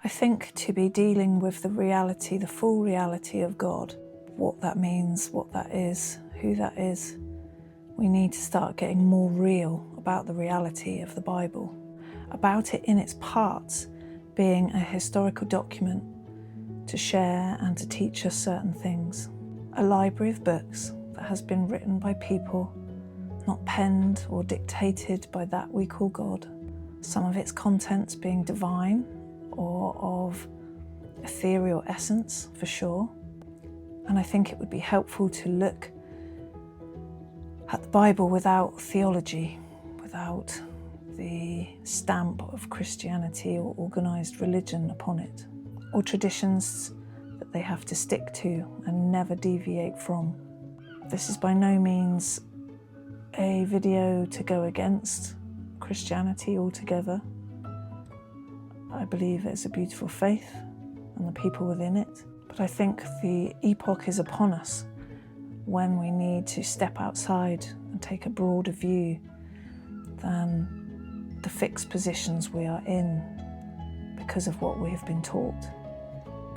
I think to be dealing with the reality, the full reality of God, what that means, what that is, who that is, we need to start getting more real about the reality of the Bible, about it in its parts, being a historical document to share and to teach us certain things. A library of books that has been written by people, not penned or dictated by that we call God. Some of its contents being divine or of ethereal essence, for sure. And I think it would be helpful to look at the Bible without theology, without the stamp of Christianity or organised religion upon it, or traditions that they have to stick to and never deviate from. This is by no means a video to go against Christianity altogether. I believe it's a beautiful faith and the people within it, but I think the epoch is upon us when we need to step outside and take a broader view than the fixed positions we are in because of what we have been taught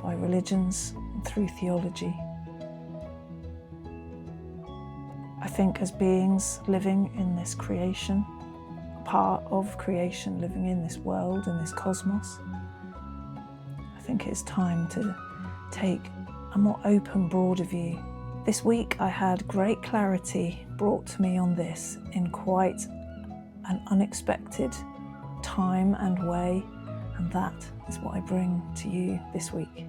by religions and through theology. I think as beings living in this creation, part of creation, living in this world, in this cosmos, I think it's time to take a more open, broader view. This week I had great clarity brought to me on this in quite an unexpected time and way, and that is what I bring to you this week.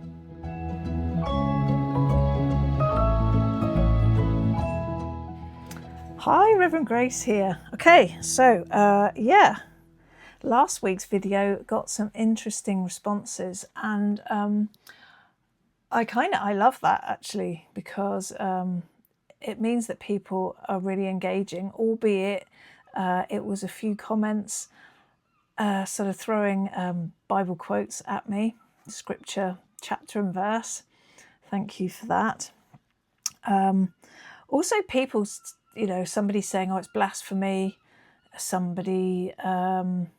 Hi, Reverend Grace here. Okay, so last week's video got some interesting responses, and I love that actually, because it means that people are really engaging, albeit it was a few comments sort of throwing Bible quotes at me, scripture, chapter and verse. Thank you for that. Also people, somebody saying, oh, it's blasphemy. Somebody saying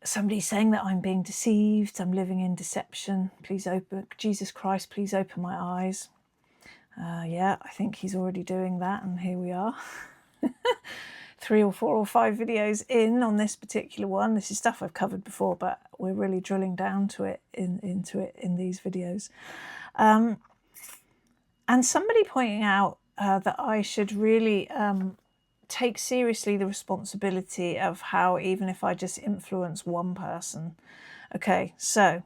that I'm being deceived, I'm living in deception. Please open, Jesus Christ, please open my eyes. Yeah, I think he's already doing that, and here we are. 3 or 4 or 5 videos in on this particular one. This is stuff I've covered before, but we're really drilling down to it into it in these videos. And somebody pointing out that I should really take seriously the responsibility of how, even if I just influence one person. Okay, so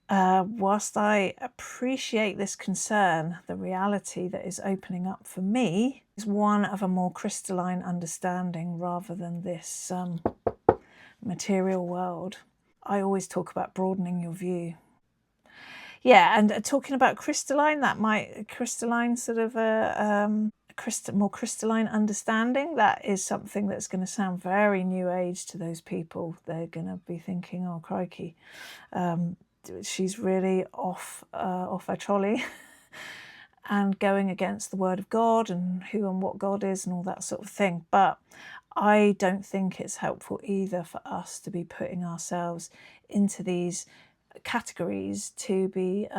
whilst I appreciate this concern, the reality that is opening up for me is one of a more crystalline understanding rather than this material world. I always talk about broadening your view. Yeah, and talking about crystalline, that might crystalline sort of more crystalline understanding, that is something that's going to sound very new age to those people. They're going to be thinking, oh crikey, she's really off her trolley and going against the word of God and who and what God is and all that sort of thing. But I don't think it's helpful either for us to be putting ourselves into these categories, to be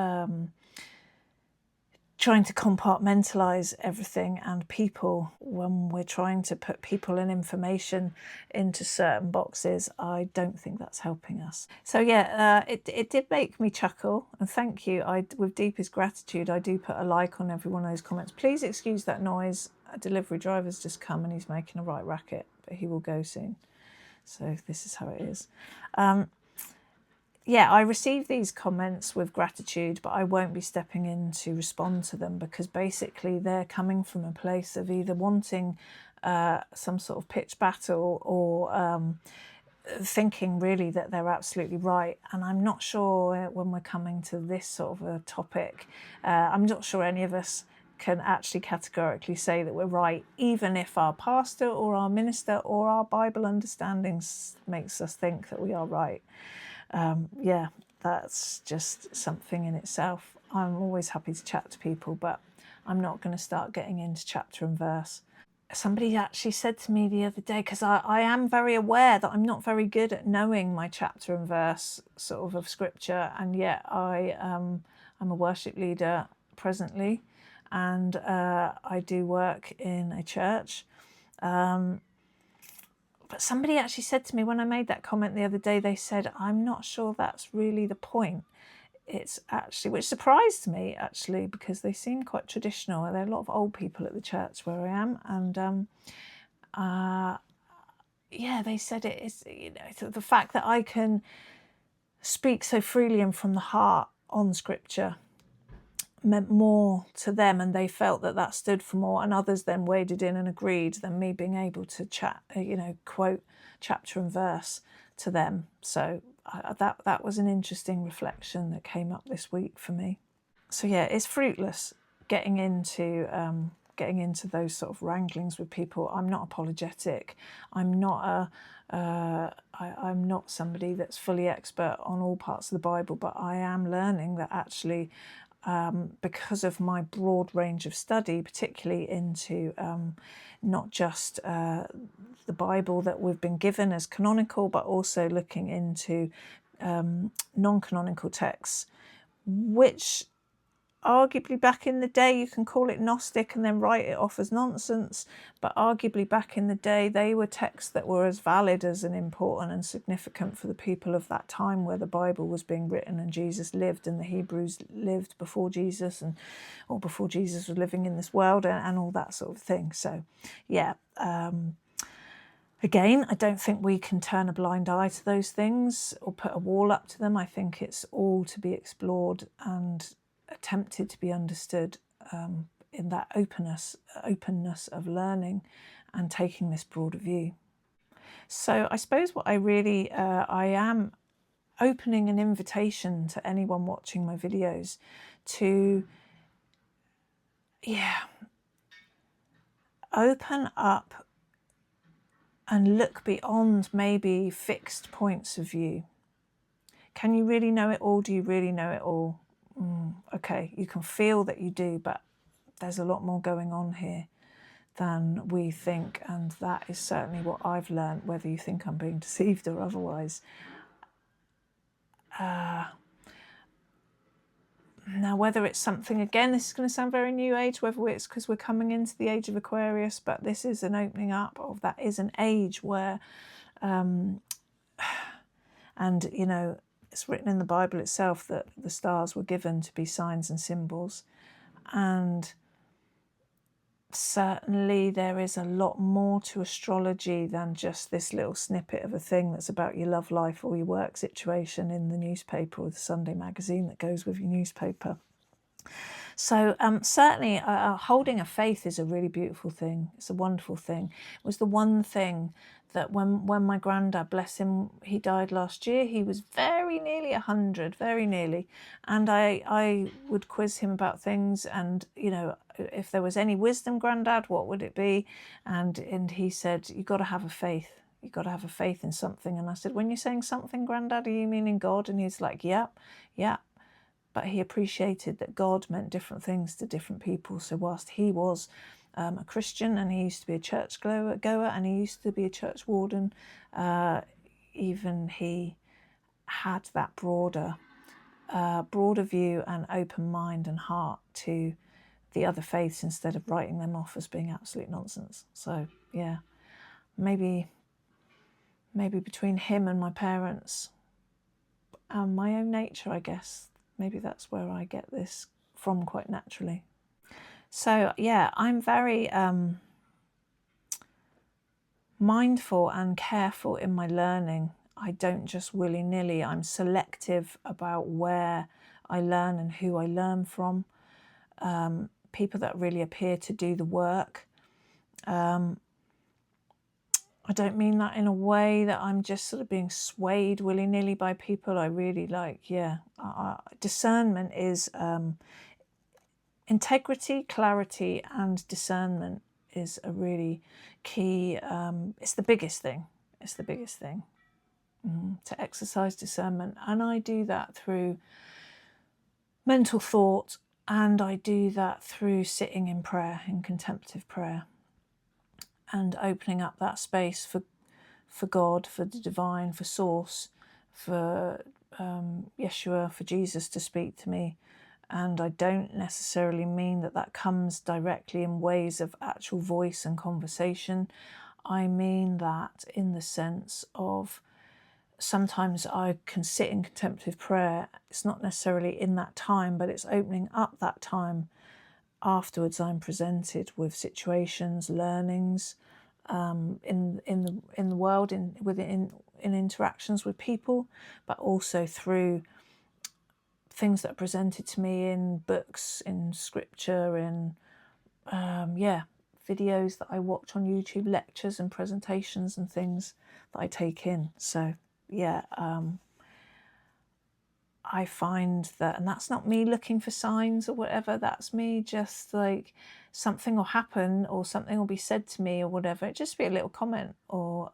trying to compartmentalise everything and people when we're trying to put people and information into certain boxes. I don't think that's helping us. So yeah, it did make me chuckle, and thank you. With deepest gratitude, I do put a like on every one of those comments. Please excuse that noise. A delivery driver's just come and he's making a right racket, but he will go soon. So this is how it is. Yeah, I receive these comments with gratitude, but I won't be stepping in to respond to them, because basically they're coming from a place of either wanting some sort of pitch battle or thinking really that they're absolutely right. And I'm not sure, when we're coming to this sort of a topic, I'm not sure any of us can actually categorically say that we're right, even if our pastor or our minister or our Bible understanding makes us think that we are right. Yeah, that's just something in itself. I'm always happy to chat to people, but I'm not going to start getting into chapter and verse. somebody actually said to me the other day, because I am very aware that I'm not very good at knowing my chapter and verse sort of scripture, and yet I'm a worship leader presently, and I do work in a church. But somebody actually said to me when I made that comment the other day, they said, I'm not sure that's really the point. It's actually, which surprised me actually, because they seem quite traditional. There are a lot of old people at the church where I am, and yeah, they said it is, you know, the fact that I can speak so freely and from the heart on scripture meant more to them, and they felt that that stood for more, and others then waded in and agreed, than me being able to chat, quote chapter and verse to them. So that was an interesting reflection that came up this week for me. So yeah, it's fruitless getting into those sort of wranglings with people. I'm not apologetic. I'm not I'm not somebody that's fully expert on all parts of the Bible, but I am learning that actually, because of my broad range of study, particularly into not just the Bible that we've been given as canonical, but also looking into non-canonical texts, which arguably back in the day you can call it Gnostic and then write it off as nonsense, but arguably back in the day they were texts that were as valid as and important and significant for the people of that time where the Bible was being written and Jesus lived and the Hebrews lived before Jesus, or before Jesus was living in this world, and all that sort of thing. So yeah, again, I don't think we can turn a blind eye to those things or put a wall up to them. I think it's all to be explored and attempted to be understood in that openness of learning and taking this broader view. So I suppose what I am opening an invitation to anyone watching my videos to, open up and look beyond maybe fixed points of view. Can you really know it all? Do you really know it all? Okay, you can feel that you do, but there's a lot more going on here than we think, and that is certainly what I've learned, whether you think I'm being deceived or otherwise. Now, whether it's something, again, this is going to sound very new age, whether it's because we're coming into the age of Aquarius, but this is an opening up of that is an age where, and it's written in the Bible itself that the stars were given to be signs and symbols, and certainly there is a lot more to astrology than just this little snippet of a thing that's about your love life or your work situation in the newspaper or the Sunday magazine that goes with your newspaper. So certainly holding a faith is a really beautiful thing. It's a wonderful thing. It was the one thing that when my granddad, bless him, he died last year, he was very nearly 100, very nearly. And I would quiz him about things, and, if there was any wisdom, Granddad, what would it be? And he said, you've got to have a faith. You've got to have a faith in something. And I said, when you're saying something, Granddad, are you meaning God? And he's like, yeah. But he appreciated that God meant different things to different people. So whilst he was a Christian, and he used to be a church goer, and he used to be a church warden, even he had that broader view and open mind and heart to the other faiths, instead of writing them off as being absolute nonsense. So yeah, maybe between him and my parents and my own nature, I guess, maybe that's where I get this from quite naturally. So yeah, I'm very mindful and careful in my learning. I don't just willy-nilly. I'm selective about where I learn and who I learn from. People that really appear to do the work. I don't mean that in a way that I'm just sort of being swayed willy-nilly by people. I really discernment is integrity, clarity, and discernment is a really key. It's the biggest thing. It's the biggest thing to exercise discernment, and I do that through mental thought, and I do that through sitting in prayer, in contemplative prayer. and opening up that space for God, for the divine, for Source, for Yeshua, for Jesus to speak to me. And I don't necessarily mean that that comes directly in ways of actual voice and conversation. I mean that in the sense of sometimes I can sit in contemplative prayer. It's not necessarily in that time, but it's opening up that time. Afterwards, I'm presented with situations, learnings in the world, in interactions with people, but also through things that are presented to me in books, in scripture, in videos that I watch on YouTube, lectures and presentations and things that I take in. So I find that, and that's not me looking for signs or whatever, that's me just like something will happen or something will be said to me or whatever. It just be a little comment, or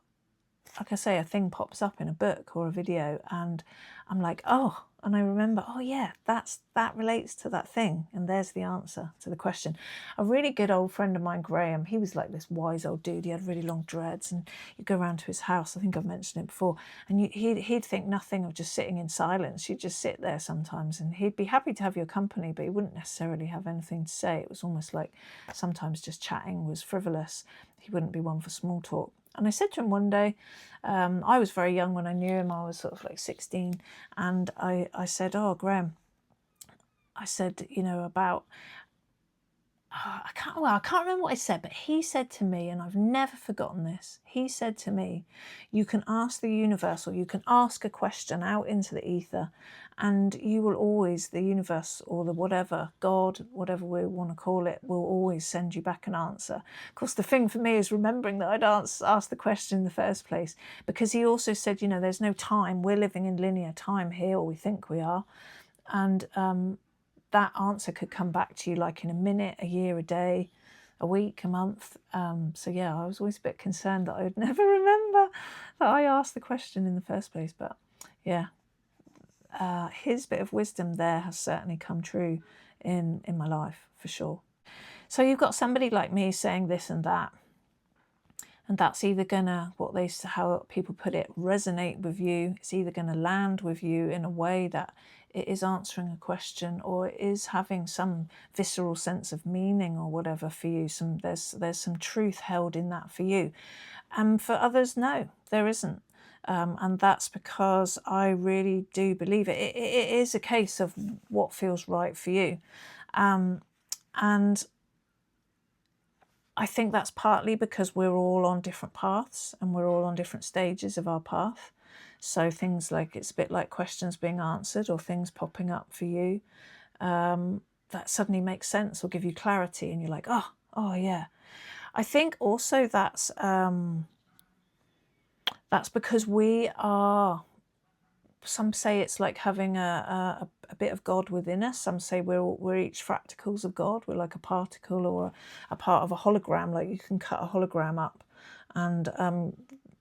like I say, a thing pops up in a book or a video and I'm like, oh, and I remember, oh yeah, that relates to that thing, and there's the answer to the question. A really good old friend of mine, Graham, he was like this wise old dude. He had really long dreads, and you'd go around to his house, I think I've mentioned it before, and he'd think nothing of just sitting in silence. You'd just sit there sometimes, and he'd be happy to have your company, but he wouldn't necessarily have anything to say. It was almost like sometimes just chatting was frivolous. He wouldn't be one for small talk. And I said to him one day, I was very young when I knew him, I was sort of like 16, and I said, oh, Graham, I said, about, I can't remember what I said, but he said to me, and I've never forgotten this, he said to me, you can ask the universe, or you can ask a question out into the ether, and you will always, the universe or the whatever, God, whatever we want to call it, will always send you back an answer. Of course, the thing for me is remembering that I'd asked the question in the first place, because he also said, there's no time. We're living in linear time here, or we think we are. And that answer could come back to you like in a minute, a year, a day, a week, a month. So yeah, I was always a bit concerned that I would never remember that I asked the question in the first place. But yeah, his bit of wisdom there has certainly come true in my life, for sure. So you've got somebody like me saying this and that, and that's either gonna, how people put it, resonate with you. It's either gonna land with you in a way that it is answering a question, or it is having some visceral sense of meaning or whatever for you. There's some truth held in that for you. And for others, no, there isn't. And that's because I really do believe it. It is a case of what feels right for you. And I think that's partly because we're all on different paths and we're all on different stages of our path. So things like, it's a bit like questions being answered or things popping up for you that suddenly makes sense or give you clarity, and you're like, oh yeah. I think also that's because we are, some say it's like having a bit of God within us. Some say we're each fractals of God. We're like a particle or a part of a hologram. Like you can cut a hologram up, and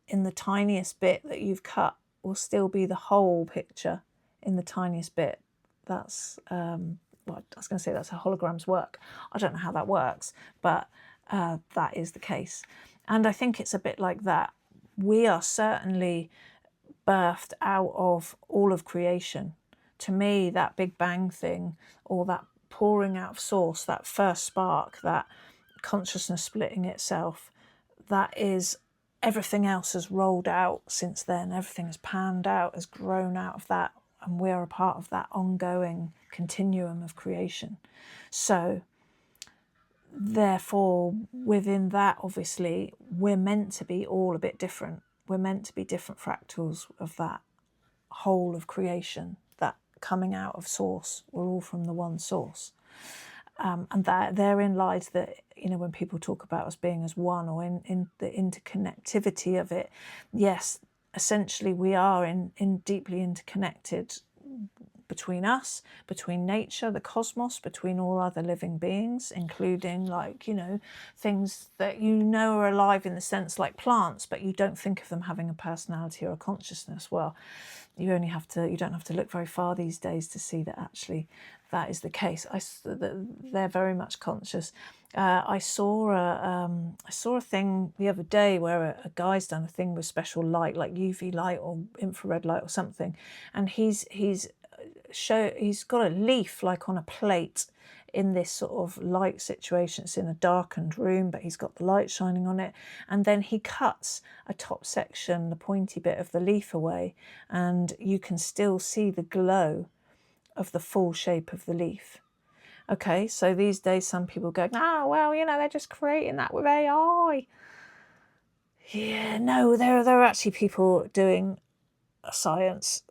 in the tiniest bit that you've cut will still be the whole picture in the tiniest bit. That's well, I was going to say that's how holograms work. I don't know how that works, but that is the case. And I think it's a bit like that. We are certainly birthed out of all of creation. To me, that Big Bang thing, or that pouring out of Source, that first spark, that consciousness splitting itself, that is, everything else has rolled out since then. Everything has panned out, has grown out of that, and we are a part of that ongoing continuum of creation. So therefore, within that, obviously, we're meant to be all a bit different. We're meant to be different fractals of that whole of creation, that coming out of Source. We're all from the one Source. And that therein lies that, when people talk about us being as one, or in the interconnectivity of it, yes, essentially we are in deeply interconnected between us, between nature, the cosmos, between all other living beings, including like, you know, things that you know are alive in the sense like plants, but you don't think of them having a personality or a consciousness. Well, you don't have to look very far these days to see that actually that is the case. They're very much conscious. I saw a thing the other day where a guy's done a thing with special light, like UV light or infrared light or something, and he's got a leaf like on a plate in this sort of light situation. It's in a darkened room, but he's got the light shining on it, and then he cuts a top section, the pointy bit of the leaf away, and you can still see the glow of the full shape of the leaf. Okay, so these days some people go, oh, well, you know, they're just creating that with AI. Yeah, no, there are actually people doing science.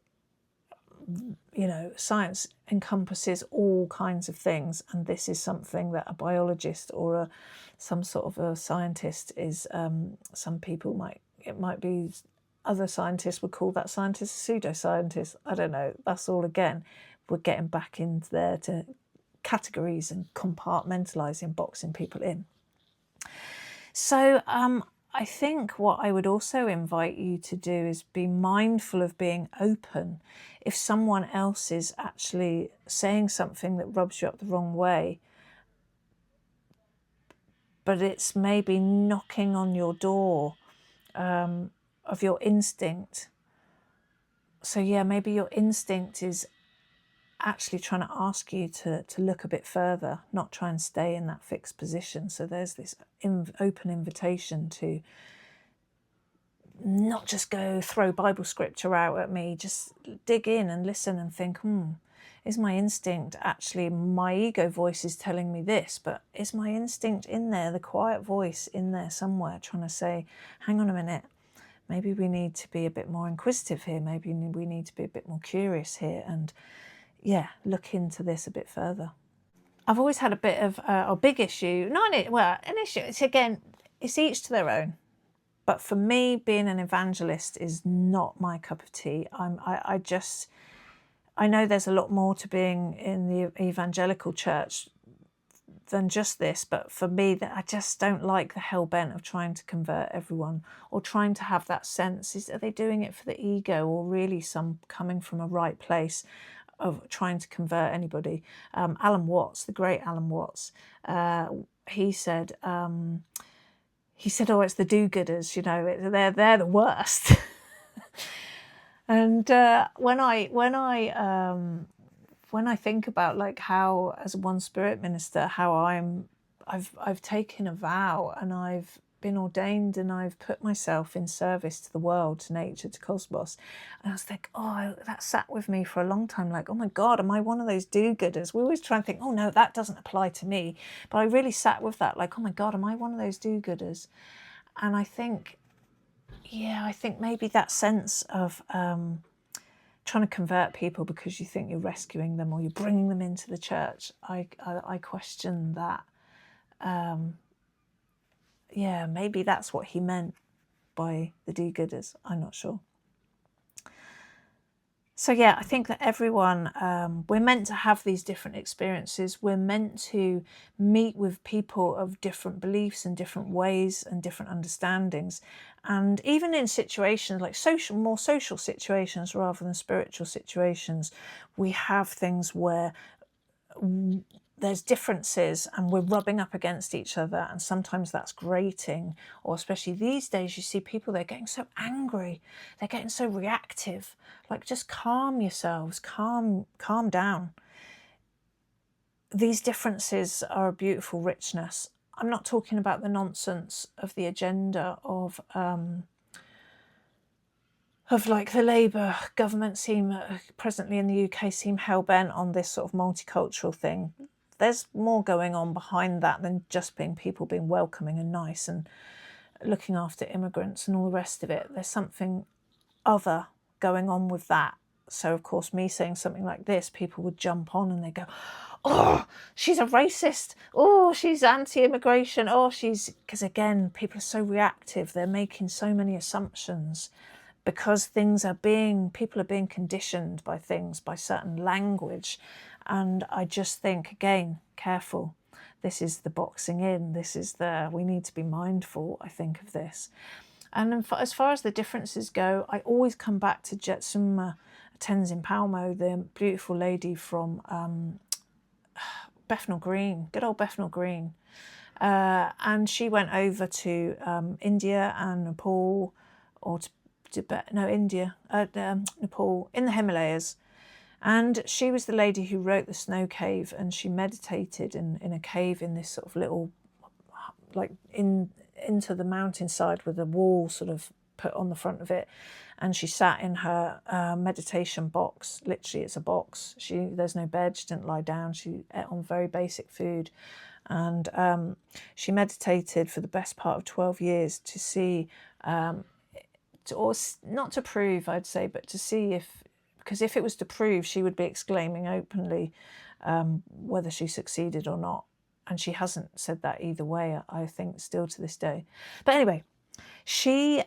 You know, science encompasses all kinds of things, and this is something that a biologist or some sort of a scientist is. Some people might be, other scientists would call that scientist a pseudoscientist. I don't know. That's all again. We're getting back into there to categories and compartmentalising, boxing people in. So I think what I would also invite you to do is be mindful of being open. If someone else is actually saying something that rubs you up the wrong way, but it's maybe knocking on your door of your instinct. So yeah, maybe your instinct is actually trying to ask you to look a bit further, not try and stay in that fixed position. So there's this open invitation to not just go throw Bible scripture out at me, just dig in and listen and think, is my instinct actually, my ego voice is telling me this, but is my instinct in there, the quiet voice in there somewhere trying to say, hang on a minute, maybe we need to be a bit more inquisitive here, maybe we need to be a bit more curious here, and yeah, look into this a bit further. I've always had a bit of a big issue, an issue. It's again, it's each to their own. But for me, being an evangelist is not my cup of tea. I know there's a lot more to being in the evangelical church than just this, but for me, that I just don't like the hell bent of trying to convert everyone or trying to have that sense. Are they doing it for the ego or really some coming from a right place of trying to convert anybody? Alan Watts, the great Alan Watts, he said, oh, it's the do-gooders, you know, they're the worst. And when I think about like how, as a One Spirit minister, how I've taken a vow and I've been ordained and I've put myself in service to the world, to nature, to cosmos. And I was like, that sat with me for a long time. Like, oh my God, am I one of those do-gooders? We always try and think, oh no, that doesn't apply to me. But I really sat with that, like, oh my God, am I one of those do-gooders? And I think maybe that sense of trying to convert people because you think you're rescuing them or you're bringing them into the church, I question that. Maybe that's what he meant by the do-gooders. I'm not sure. So yeah, I think that everyone, we're meant to have these different experiences. We're meant to meet with people of different beliefs and different ways and different understandings. And even in situations like more social situations rather than spiritual situations, we have things where there's differences and we're rubbing up against each other, and sometimes that's grating. Or especially these days, you see people, they're getting so angry, they're getting so reactive. Like, just calm yourselves, calm down. These differences are a beautiful richness. I'm not talking about the nonsense of the agenda of like the Labour government presently in the UK seem hell-bent on this sort of multicultural thing. There's more going on behind that than just people being welcoming and nice and looking after immigrants and all the rest of it. There's something other going on with that. So, of course, me saying something like this, people would jump on and they go, oh, she's a racist. Oh, she's anti-immigration. Oh, because again, people are so reactive. They're making so many assumptions because people are being conditioned by things, by certain language. And I just think, again, careful. This is the boxing in. We need to be mindful, I think, of this. And as far as the differences go, I always come back to Jetsuma Tenzin Palmo, the beautiful lady from Bethnal Green, good old Bethnal Green. And she went over to India and Nepal, or to Tibet, no, India, Nepal, in the Himalayas. And she was the lady who wrote The Snow Cave, and she meditated in a cave in this sort of little, like into the mountainside with a wall sort of put on the front of it. And she sat in her meditation box. Literally, it's a box. There's no bed. She didn't lie down. She ate on very basic food. And she meditated for the best part of 12 years to see, or not to prove, I'd say, but to see because if it was to prove, she would be exclaiming openly whether she succeeded or not. And she hasn't said that either way, I think, still to this day. But anyway, she,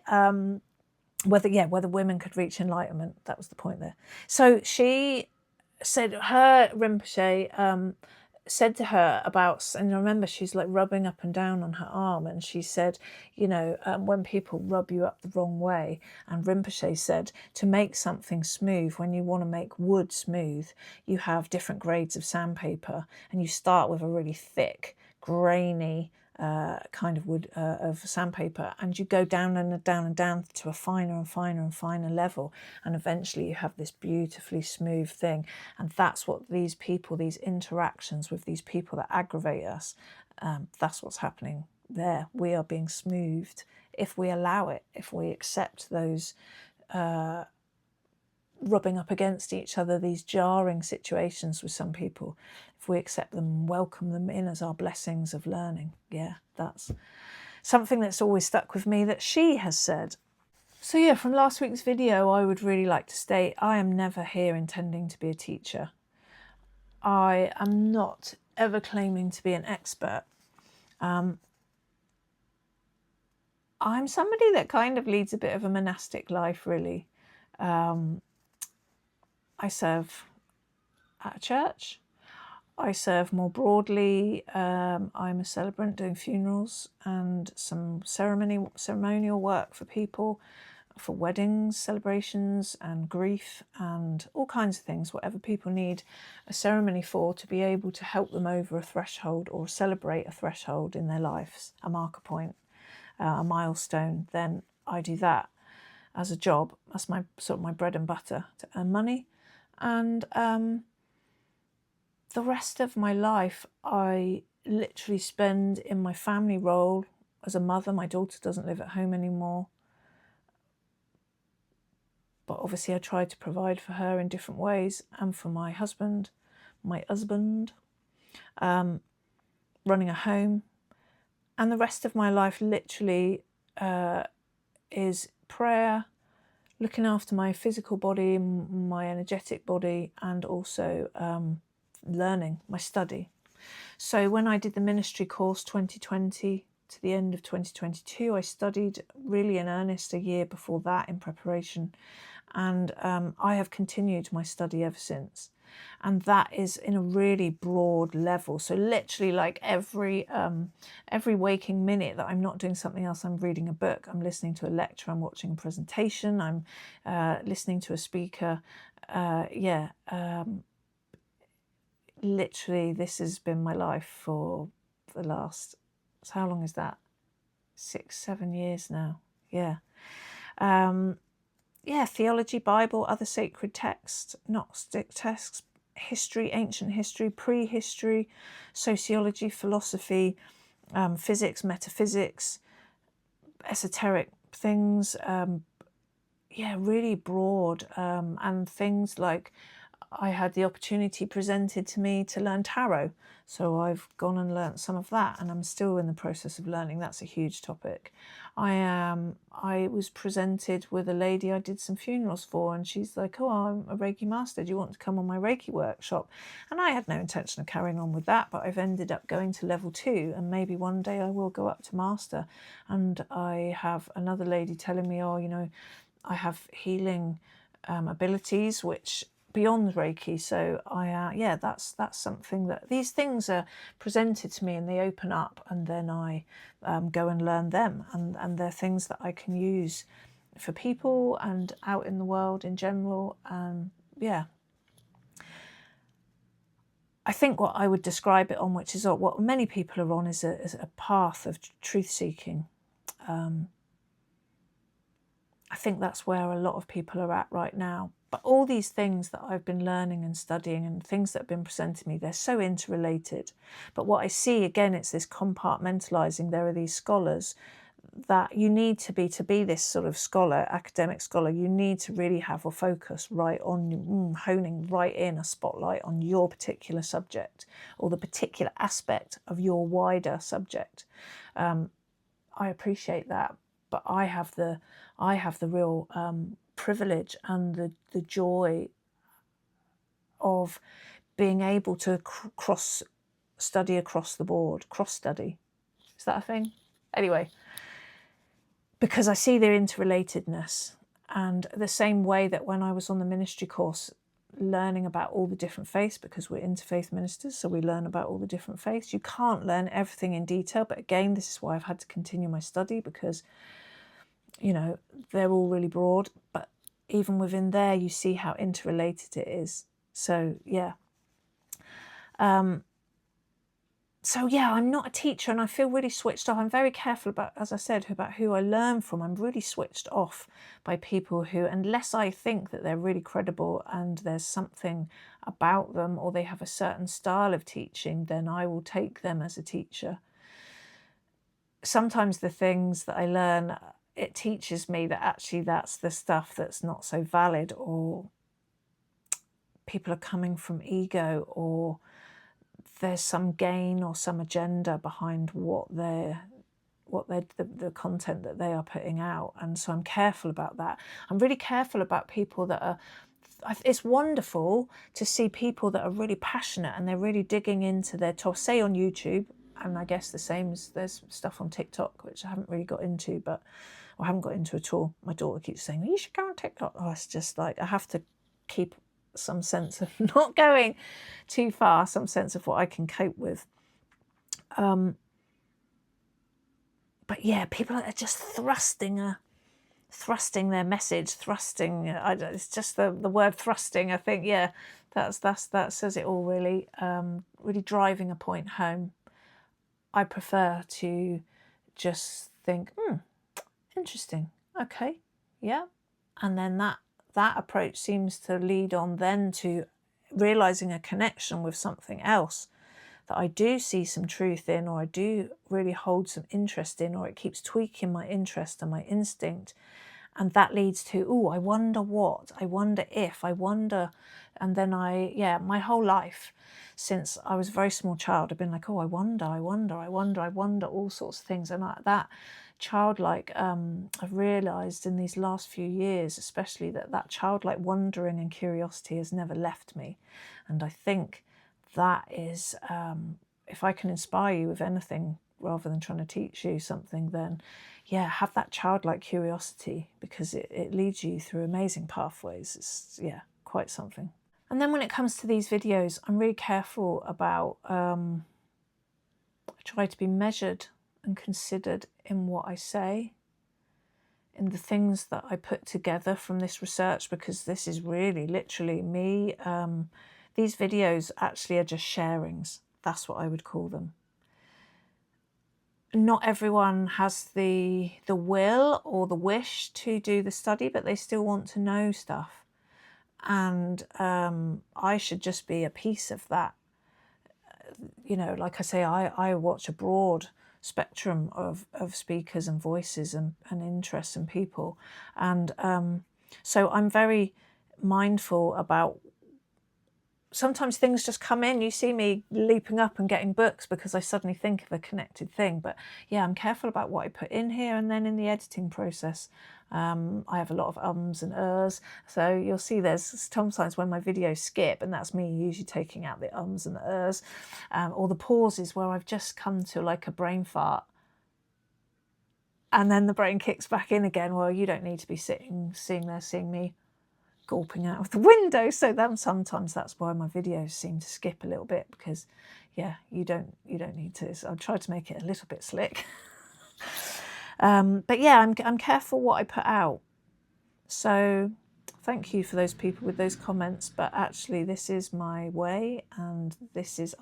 whether women could reach enlightenment, that was the point there. So she said, her Rinpoche said to her about, and I remember she's like rubbing up and down on her arm, and she said, when people rub you up the wrong way, and Rinpoche said, to make something smooth, when you want to make wood smooth, you have different grades of sandpaper, and you start with a really thick, grainy kind of wood of sandpaper, and you go down and down and down to a finer and finer and finer level, and eventually you have this beautifully smooth thing. And that's what these interactions with these people that aggravate us, that's what's happening there. We are being smoothed if we allow it, if we accept those rubbing up against each other, these jarring situations with some people, if we accept them and welcome them in as our blessings of learning. Yeah, that's something that's always stuck with me that she has said. So yeah, from last week's video, I would really like to state, I am never here intending to be a teacher. I am not ever claiming to be an expert. I'm somebody that kind of leads a bit of a monastic life, really. I serve at a church. I serve more broadly. I'm a celebrant doing funerals and some ceremonial work for people, for weddings, celebrations and grief and all kinds of things, whatever people need a ceremony for, to be able to help them over a threshold or celebrate a threshold in their lives, a marker point, a milestone. Then I do that as a job. That's my bread and butter, to earn money. And the rest of my life I literally spend in my family role as a mother. My daughter doesn't live at home anymore, but obviously I try to provide for her in different ways, and for my husband, running a home. And the rest of my life literally is prayer, looking after my physical body, my energetic body, and also learning, my study. So when I did the ministry course 2020 to the end of 2022, I studied really in earnest a year before that in preparation. And I have continued my study ever since. And that is in a really broad level. So literally, like every waking minute that I'm not doing something else, I'm reading a book, I'm listening to a lecture, I'm watching a presentation, I'm listening to a speaker. Literally, this has been my life for the last, so how long is that? 6-7 years now. Yeah. Theology, Bible, other sacred texts, Gnostic texts, history, ancient history, prehistory, sociology, philosophy, physics, metaphysics, esoteric things, really broad, and things like I had the opportunity presented to me to learn tarot. So I've gone and learnt some of that, and I'm still in the process of learning. That's a huge topic. I was presented with a lady I did some funerals for, and she's like, oh, I'm a Reiki master. Do you want to come on my Reiki workshop? And I had no intention of carrying on with that, but I've ended up going to level 2, and maybe one day I will go up to master. And I have another lady telling me, I have healing abilities, which beyond Reiki. So yeah, that's something that these things are presented to me and they open up, and then I go and learn them, and they're things that I can use for people and out in the world in general. Yeah. I think what I would describe it on, which is what many people are on, is a path of truth-seeking. I think that's where a lot of people are at right now. But all these things that I've been learning and studying and things that have been presented to me, they're so interrelated. But what I see, again, it's this compartmentalising. There are these scholars that you need to be this sort of scholar, academic scholar. You need to really have a focus right on honing right in a spotlight on your particular subject or the particular aspect of your wider subject. I appreciate that, but I have the real privilege and the joy of being able to cross study across the board. Cross study, is that a thing? Anyway, because I see their interrelatedness, and the same way that when I was on the ministry course learning about all the different faiths, because we're interfaith ministers, so we learn about all the different faiths. You can't learn everything in detail, but again, this is why I've had to continue my study, because they're all really broad, but even within there you see how interrelated it is. So yeah. So yeah, I'm not a teacher, and I feel really switched off. I'm very careful about, as I said, about who I learn from. I'm really switched off by people who, unless I think that they're really credible and there's something about them or they have a certain style of teaching, then I will take them as a teacher. Sometimes the things that I learn, it teaches me that actually that's the stuff that's not so valid, or people are coming from ego, or there's some gain or some agenda behind the content that they are putting out. And so I'm careful about that. I'm really careful about people that are, it's wonderful to see people that are really passionate and they're really digging into their topic, say on YouTube, and I guess the same as there's stuff on TikTok, which I haven't really got into, or I haven't got into at all. My daughter keeps saying, well, you should go on TikTok. Oh, it's just like, I have to keep some sense of not going too far, some sense of what I can cope with. But yeah, people are just thrusting their message, it's just the word thrusting, I think, yeah, that says it all, really. Really driving a point home. I prefer to just think, interesting, okay, yeah, and then that approach seems to lead on then to realizing a connection with something else that I do see some truth in, or I do really hold some interest in, or it keeps tweaking my interest and my instinct. And that leads to, I wonder what, I wonder if, I wonder. And then my whole life, since I was a very small child, I've been like, I wonder, all sorts of things. And that childlike, I've realised in these last few years, especially, that childlike wondering and curiosity has never left me. And I think that is, if I can inspire you with anything rather than trying to teach you something, then yeah, have that childlike curiosity, because it leads you through amazing pathways. It's, yeah, quite something. And then when it comes to these videos, I'm really careful about, I try to be measured and considered in what I say, in the things that I put together from this research, because this is really literally me. These videos actually are just sharings. That's what I would call them. Not everyone has the will or the wish to do the study, but they still want to know stuff. And I should just be a piece of that. Like I say, I watch a broad spectrum of speakers and voices and interests and people. And so I'm very mindful about, sometimes things just come in. You see me leaping up and getting books because I suddenly think of a connected thing. But yeah, I'm careful about what I put in here. And then in the editing process, I have a lot of ums and ers. So you'll see there's sometimes when my videos skip, and that's me usually taking out the ums and the ers, or the pauses where I've just come to like a brain fart. And then the brain kicks back in again. Well, you don't need to be seeing me gulping out of the window. So then sometimes that's why my videos seem to skip a little bit, because yeah, you don't need to. So I've tried to make it a little bit slick. But yeah, I'm careful what I put out. So thank you for those people with those comments, but actually this is my way, and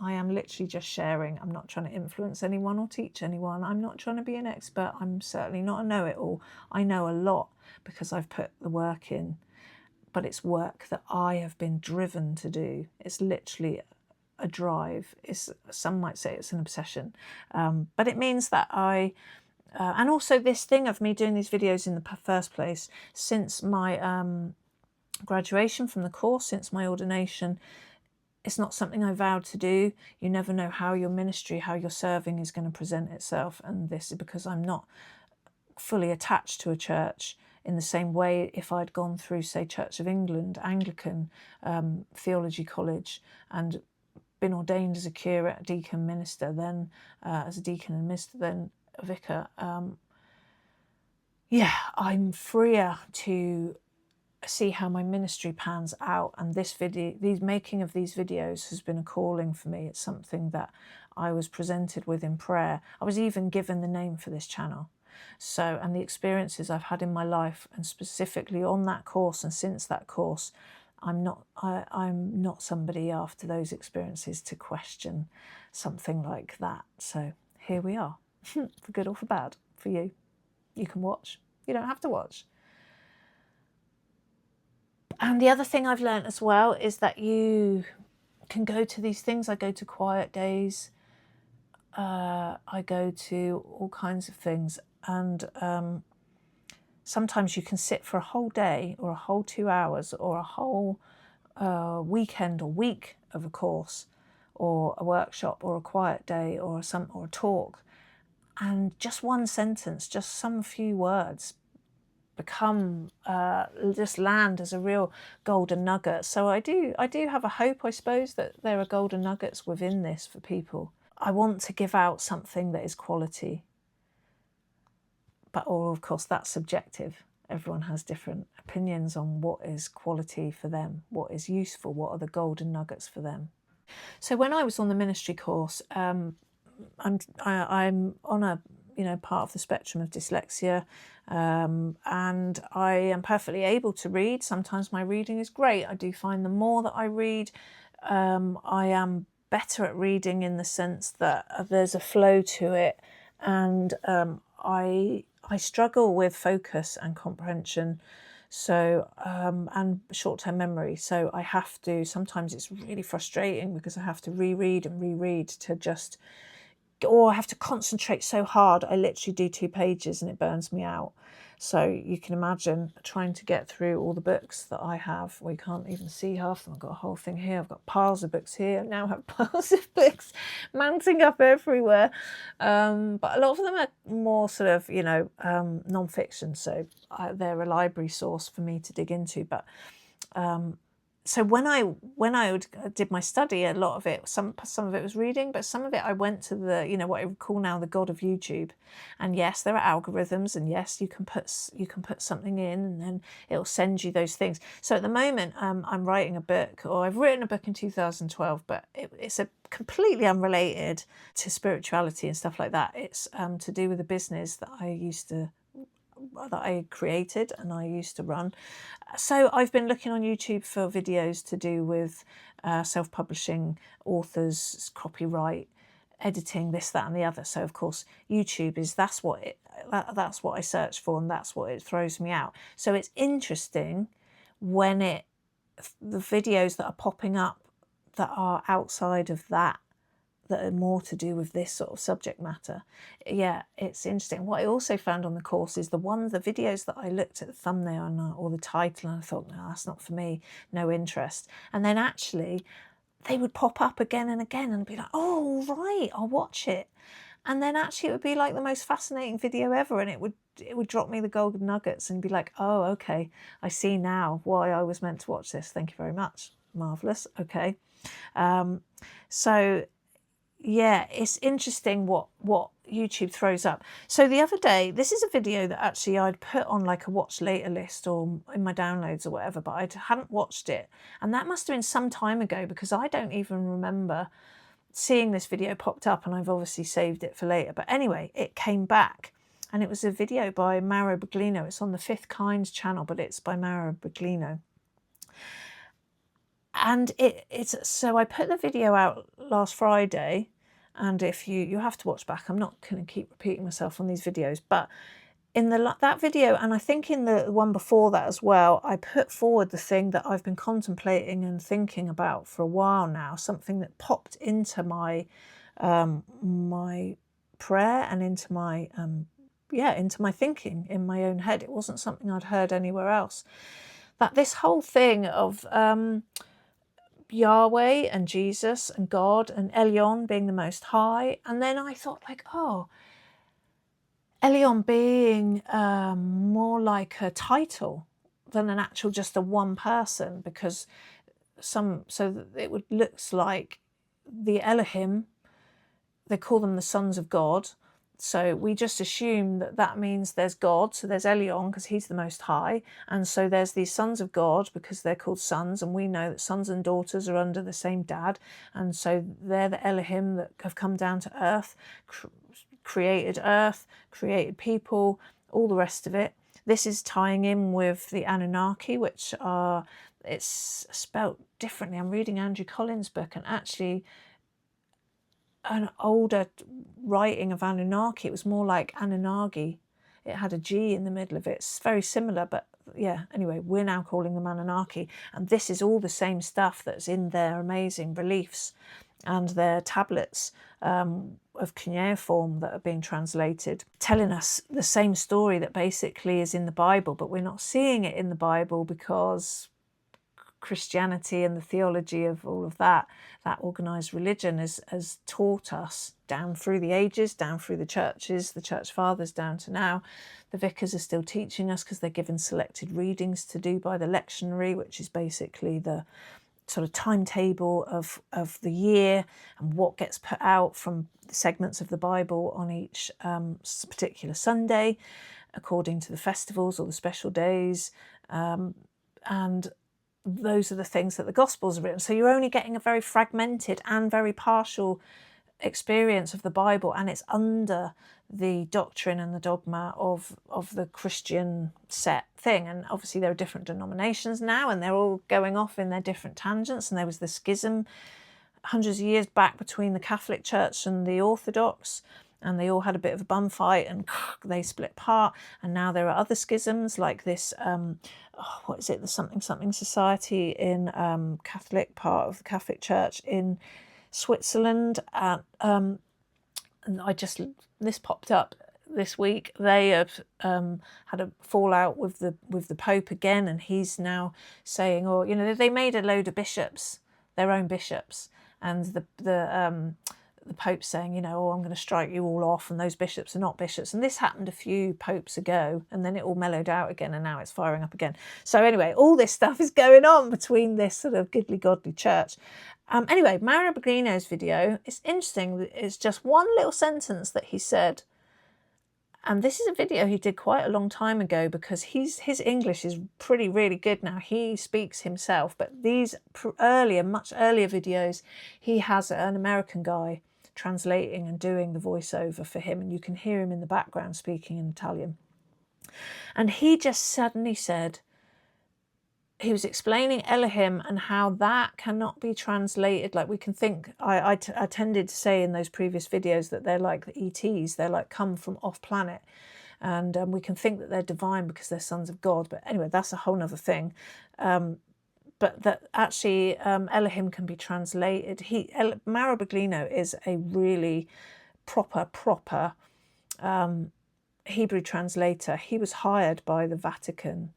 I am literally just sharing. I'm not trying to influence anyone or teach anyone. I'm not trying to be an expert. I'm certainly not a know-it-all. I know a lot because I've put the work in, but it's work that I have been driven to do. It's literally a drive. Some might say it's an obsession, but it means that and also this thing of me doing these videos in the first place, since my graduation from the course, since my ordination, it's not something I vowed to do. You never know how your ministry, how your serving is going to present itself. And this is because I'm not fully attached to a church in the same way. If I'd gone through, say, Church of England, Anglican theology college, and been ordained as a curate, deacon, minister, then as a deacon and minister, then a vicar, yeah, I'm freer to see how my ministry pans out. And making of these videos has been a calling for me. It's something that I was presented with in prayer. I was even given the name for this channel. So, and the experiences I've had in my life, and specifically on that course and since that course, I'm not somebody after those experiences to question something like that. So here we are, for good or for bad, for you. You can watch. You don't have to watch. And the other thing I've learned as well is that you can go to these things. I go to quiet days. I go to all kinds of things. And sometimes you can sit for a whole day or a whole 2 hours or a whole weekend or week of a course or a workshop or a quiet day or a talk. And just one sentence, just some few words just land as a real golden nugget. So I do have a hope, I suppose, that there are golden nuggets within this for people. I want to give out something that is quality, of course that's subjective. Everyone has different opinions on what is quality for them, what is useful, what are the golden nuggets for them. So when I was on the ministry course, I'm on a part of the spectrum of dyslexia, and I am perfectly able to read. Sometimes my reading is great. I do find the more that I read, I am better at reading in the sense that there's a flow to it, and I struggle with focus and comprehension. So, and short-term memory. So I have to, sometimes it's really frustrating because I have to reread and reread to just, or I have to concentrate so hard. I literally do 2 pages and it burns me out. So you can imagine trying to get through all the books that I have. We can't even see half of them. I've got a whole thing here. I've got piles of books here. I now have piles of books mounting up everywhere. But a lot of them are more sort of, non-fiction. So they're a library source for me to dig into. But so when I did my study, a lot of it, some of it was reading, but some of it I went to the, what I would call now the God of YouTube. And yes, there are algorithms, and yes, you can put something in, and then it'll send you those things. So at the moment, I'm writing a book, or I've written a book in 2012, but it's a completely unrelated to spirituality and stuff like that. It's to do with a business that I created and I used to run. So I've been looking on YouTube for videos to do with self-publishing, authors, copyright, editing, this, that and the other. So of course YouTube that's what I search for, and that's what it throws me out. So it's interesting when the videos that are popping up that are outside of that are more to do with this sort of subject matter. Yeah, it's interesting. What I also found on the course is the videos that I looked at the thumbnail or the title and I thought, no, that's not for me, no interest. And then actually they would pop up again and again and be like, oh, right, I'll watch it. And then actually it would be like the most fascinating video ever, and it would drop me the golden nuggets and be like, oh, okay, I see now why I was meant to watch this. Thank you very much. Marvellous. Okay. So yeah, it's interesting what YouTube throws up. So the other day, this is a video that actually I'd put on like a watch later list or in my downloads or whatever, but I hadn't watched it. And that must have been some time ago, because I don't even remember seeing this video popped up, and I've obviously saved it for later. But anyway, it came back, and it was a video by Mauro Baglino. It's on the Fifth Kind channel, but it's by Mauro Baglino. And it's so I put the video out last Friday, and if you have to watch back, I'm not going to keep repeating myself on these videos, but in that video, and I think in the one before that as well, I put forward the thing that I've been contemplating and thinking about for a while now, something that popped into my my prayer and into my into my thinking in my own head. It wasn't something I'd heard anywhere else. That this whole thing of Yahweh and Jesus and God and Elyon being the Most High. And then I thought, like, oh, Elyon being more like a title than an actual just a one person, because so it looks like the Elohim, they call them the sons of God. So we just assume that means there's God. So there's Elyon because he's the Most High. And so there's these sons of God because they're called sons. And we know that sons and daughters are under the same dad. And so they're the Elohim that have come down to earth, created people, all the rest of it. This is tying in with the Anunnaki, which are, it's spelt differently. I'm reading Andrew Collins' book, and actually an older writing of Anunnaki, it was more like Anunnaki. It had a G in the middle of it. It's very similar, but yeah, anyway, we're now calling them Anunnaki. And this is all the same stuff that's in their amazing reliefs and their tablets of cuneiform that are being translated, telling us the same story that basically is in the Bible, but we're not seeing it in the Bible because Christianity and the theology of all of that organised religion has taught us down through the ages, down through the churches, the church fathers down to now. The vicars are still teaching us because they're given selected readings to do by the lectionary, which is basically the sort of timetable of the year and what gets put out from segments of the Bible on each particular Sunday, according to the festivals or the special days. And those are the things that the Gospels are written. So you're only getting a very fragmented and very partial experience of the Bible, and it's under the doctrine and the dogma of the Christian set thing. And obviously there are different denominations now, and they're all going off in their different tangents. And there was the schism hundreds of years back between the Catholic Church and the Orthodox, and they all had a bit of a bum fight and they split apart. And now there are other schisms like this, what is it, the something society in Catholic part of the Catholic Church in Switzerland. And this popped up this week. They have had a fallout with the Pope again, and he's now saying, or they made a load of bishops, their own bishops, and the Pope saying, I'm going to strike you all off, and those bishops are not bishops. And this happened a few popes ago, and then it all mellowed out again, and now it's firing up again. So anyway, all this stuff is going on between this sort of goodly godly church. Anyway, Mauro Baglino's video, it's interesting. It's just one little sentence that he said. And this is a video he did quite a long time ago, because his English is really good now. He speaks himself, but these much earlier videos, he has an American guy translating and doing the voiceover for him, and you can hear him in the background speaking in Italian. And he just suddenly said, he was explaining Elohim and how that cannot be translated. Like we can think, I tended to say in those previous videos that they're like the ETs, they're like come from off planet. And we can think that they're divine because they're sons of God. But anyway, that's a whole nother thing. But that actually Elohim can be translated. Mauro Baglino is a really proper Hebrew translator. He was hired by the Vatican.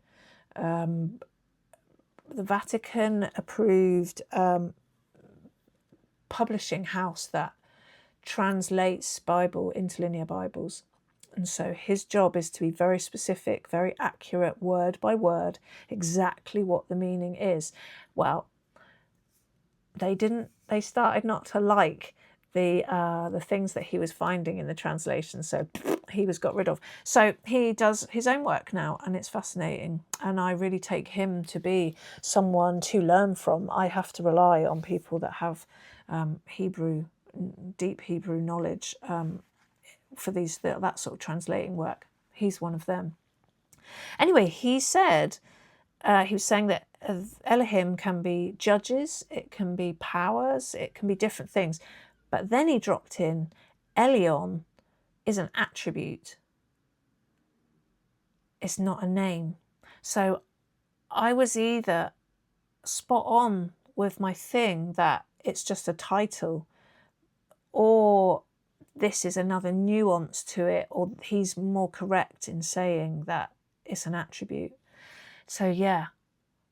The Vatican approved publishing house that translates Bible, interlinear Bibles. And so his job is to be very specific, very accurate, word by word, exactly what the meaning is. Well, they started not to like the things that he was finding in the translation. So he was got rid of. So he does his own work now, and it's fascinating. And I really take him to be someone to learn from. I have to rely on people that have Hebrew, deep Hebrew knowledge for that sort of translating work. He's one of them. Anyway, he said, he was saying that Elohim can be judges, it can be powers, it can be different things. But then he dropped in, Elion is an attribute. It's not a name. So I was either spot on with my thing that it's just a title, or this is another nuance to it, or he's more correct in saying that it's an attribute. So yeah,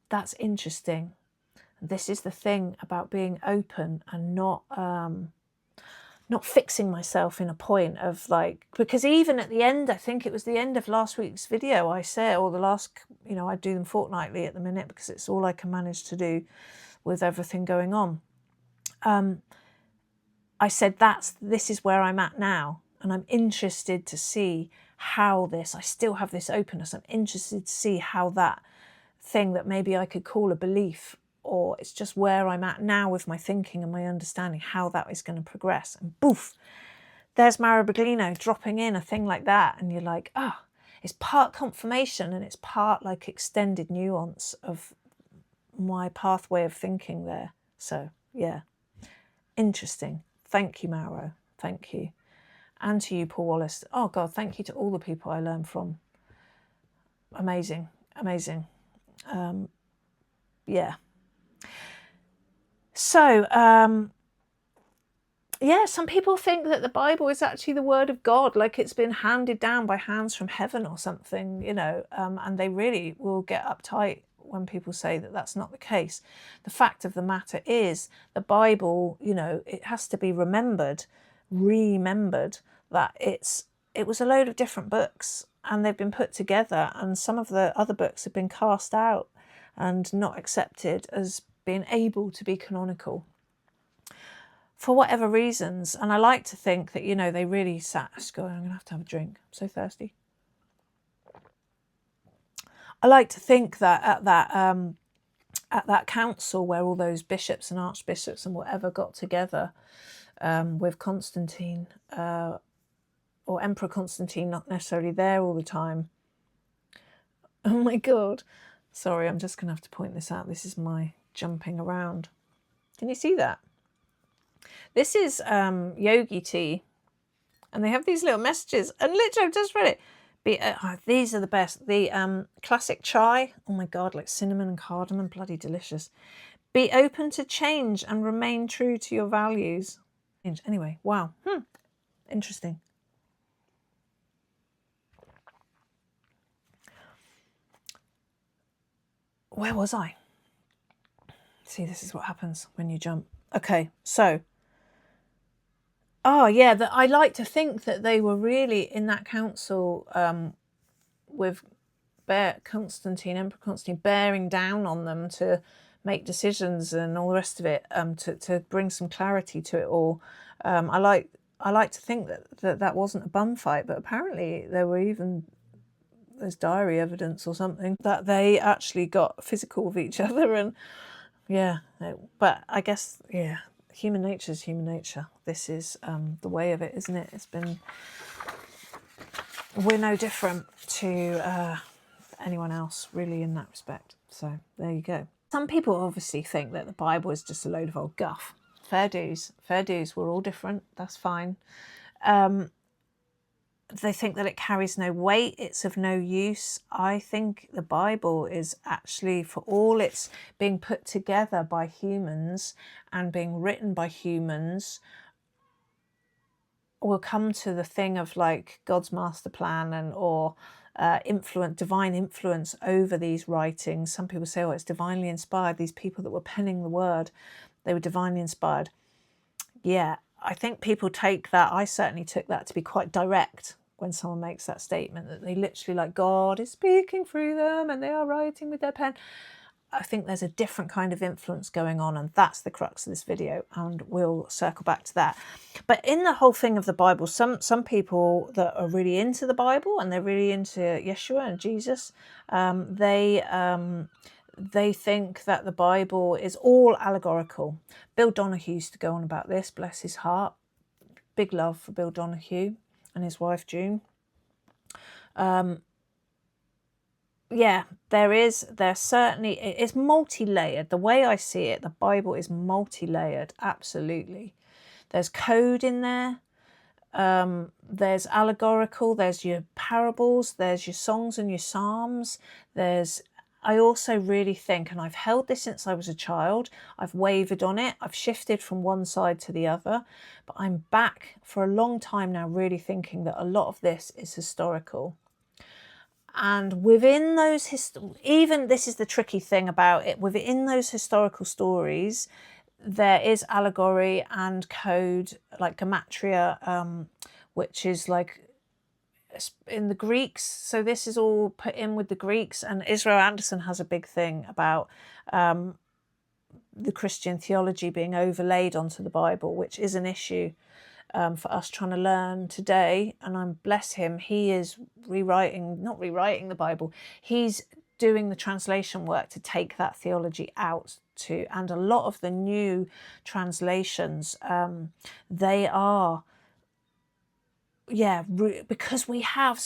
that's interesting. This is the thing about being open and not fixing myself in a point of like, because even at the end, I think it was the end of last week's video, I said, or the last, I do them fortnightly at the minute because it's all I can manage to do with everything going on. I said, this is where I'm at now. And I'm interested to see how I still have this openness. I'm interested to see how that thing that maybe I could call a belief, or it's just where I'm at now with my thinking and my understanding, how that is going to progress. And boof, there's Mara Baglino dropping in a thing like that. And you're like, it's part confirmation and it's part like extended nuance of my pathway of thinking there. So yeah, interesting. Thank you, Maro. Thank you. And to you, Paul Wallace. Oh God, thank you to all the people I learned from. Amazing, amazing. Yeah. So, yeah, some people think that the Bible is actually the word of God, like it's been handed down by hands from heaven or something, and they really will get uptight when people say that that's not the case. The fact of the matter is the Bible, it has to be remembered that it was a load of different books and they've been put together, and some of the other books have been cast out and not accepted as being able to be canonical for whatever reasons. And I like to think that, they really sat, I'm going to have a drink. I'm so thirsty. I like to think that at that council where all those bishops and archbishops and whatever got together with Constantine, or Emperor Constantine, not necessarily there all the time. Oh my God. Sorry, I'm just going to have to point this out. This is my jumping around. Can you see that? This is yogi tea. And they have these little messages. And literally, I've just read it. These are the best. The classic chai. Oh my God, like cinnamon and cardamom. Bloody delicious. Be open to change and remain true to your values. Anyway, wow. Interesting. Where was I? See, this is what happens when you jump. Okay, so. Oh, yeah, I like to think that they were really in that council with Emperor Constantine, bearing down on them to make decisions and all the rest of it, to bring some clarity to it all. I like to think that wasn't a bum fight, but apparently there's diary evidence or something that they actually got physical with each other. And yeah, but I guess, yeah, human nature is human nature. This is the way of it, isn't it? We're no different to anyone else really in that respect. So there you go. Some people obviously think that the Bible is just a load of old guff. Fair dues. We're all different. That's fine. They think that it carries no weight, it's of no use. I think the Bible is actually, for all it's being put together by humans and being written by humans, we'll come to the thing of like God's master plan or divine influence over these writings. Some people say, it's divinely inspired. These people that were penning the word, they were divinely inspired. Yeah, I think people take that, I certainly took that to be quite direct when someone makes that statement, that they literally, like, God is speaking through them and they are writing with their pen. I think there's a different kind of influence going on, and that's the crux of this video, and we'll circle back to that. But in the whole thing of the Bible, some people that are really into the Bible and they're really into Yeshua and Jesus, they think that the Bible is all allegorical. Bill Donahue used to go on about this, bless his heart. Big love for Bill Donahue and his wife June. Yeah, there's certainly, it's multi-layered. The way I see it, the Bible is multi-layered, absolutely. There's code in there. There's allegorical, there's your parables, there's your songs and your psalms. I also really think, and I've held this since I was a child, I've wavered on it, I've shifted from one side to the other, but I'm back for a long time now really thinking that a lot of this is historical. And within those, even this is the tricky thing about it, within those historical stories, there is allegory and code, like gematria, which is like in the Greeks. So this is all put in with the Greeks, and Israel Anderson has a big thing about the Christian theology being overlaid onto the Bible, which is an issue for us trying to learn today. And I'm bless him, he is not rewriting the Bible, he's doing the translation work to take that theology out to, and a lot of the new translations, they are, because we have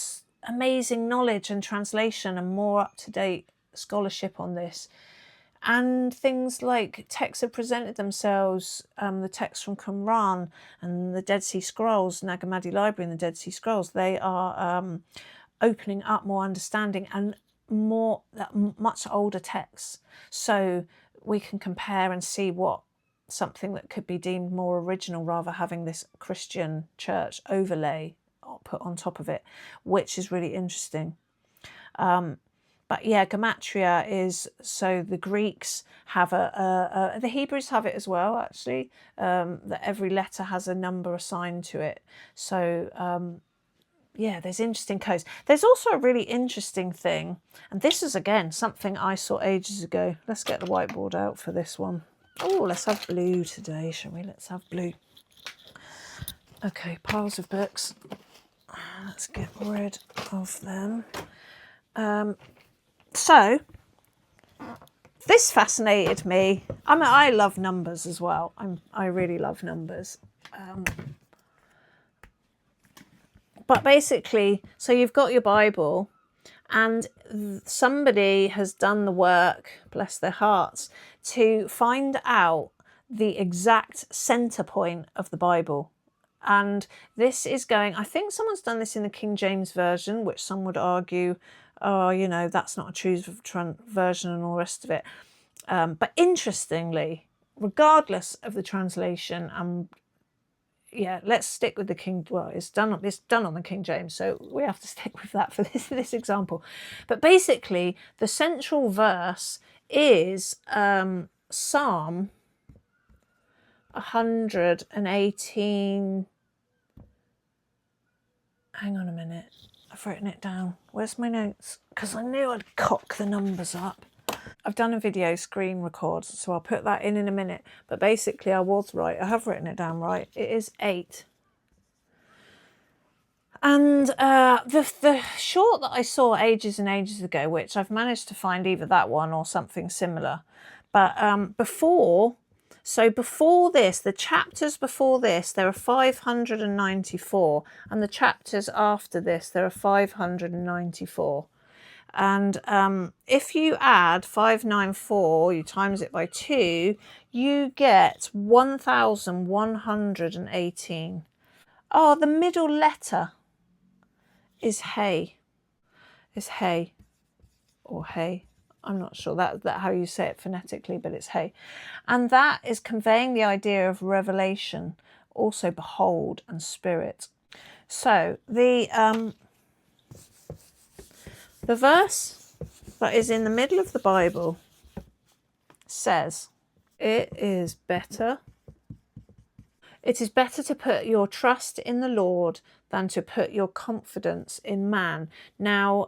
amazing knowledge and translation and more up-to-date scholarship on this, and things like texts have presented themselves, the texts from Qumran and the Dead Sea Scrolls, Nag Hammadi Library and the Dead Sea Scrolls, they are opening up more understanding and more much older texts, so we can compare and see what something that could be deemed more original, rather having this Christian church overlay put on top of it, which is really interesting. But yeah, gematria is, so the Greeks have the Hebrews have it as well, actually, that every letter has a number assigned to it. So yeah, there's interesting codes. There's also a really interesting thing, and this is again something I saw ages ago. Let's get the whiteboard out for this one. Oh, let's have blue today, shall we? Let's have blue. Okay, piles of books. Let's get rid of them. So, this fascinated me. I mean, I love numbers as well. I really love numbers. But basically, so you've got your Bible, and somebody has done the work, bless their hearts, to find out the exact centre point of the Bible. And this is going, I think someone's done this in the King James Version, which some would argue, oh, you know, that's not a true version and all the rest of it. But interestingly, regardless of the translation, yeah, let's stick with the King. Well, it's done on the King James, so we have to stick with that for this example. But basically, the central verse is Psalm 118. Hang on a minute, I've written it down. Where's my notes? Because I knew I'd cock the numbers up. I've done a video screen record, so I'll put that in a minute. But basically, I was right. I have written it down right. It is 8. And the short that I saw ages and ages ago, which I've managed to find either that one or something similar. But before this, the chapters before this, there are 594. And the chapters after this, there are 594. And if you add 594, you times it by 2, you get 1,118. Oh, the middle letter is hey. Is hey or hey. I'm not sure that how you say it phonetically, but it's hey. And that is conveying the idea of revelation, also behold and spirit. So the verse that is in the middle of the Bible says, it is better to put your trust in the Lord than to put your confidence in man. Now,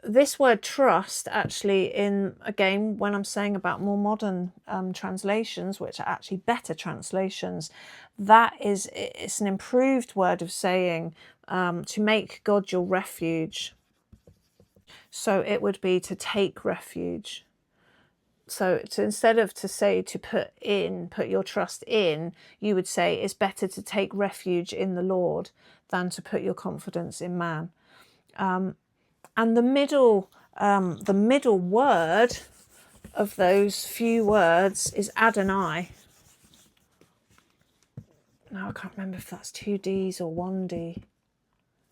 this word trust, actually, again, when I'm saying about more modern translations, which are actually better translations, it's an improved word of saying to make God your refuge. So it would be to take refuge. So instead of to say to put your trust in, you would say it's better to take refuge in the Lord than to put your confidence in man. And the middle word of those few words is Adonai. Now I can't remember if that's 2 D's or 1 D.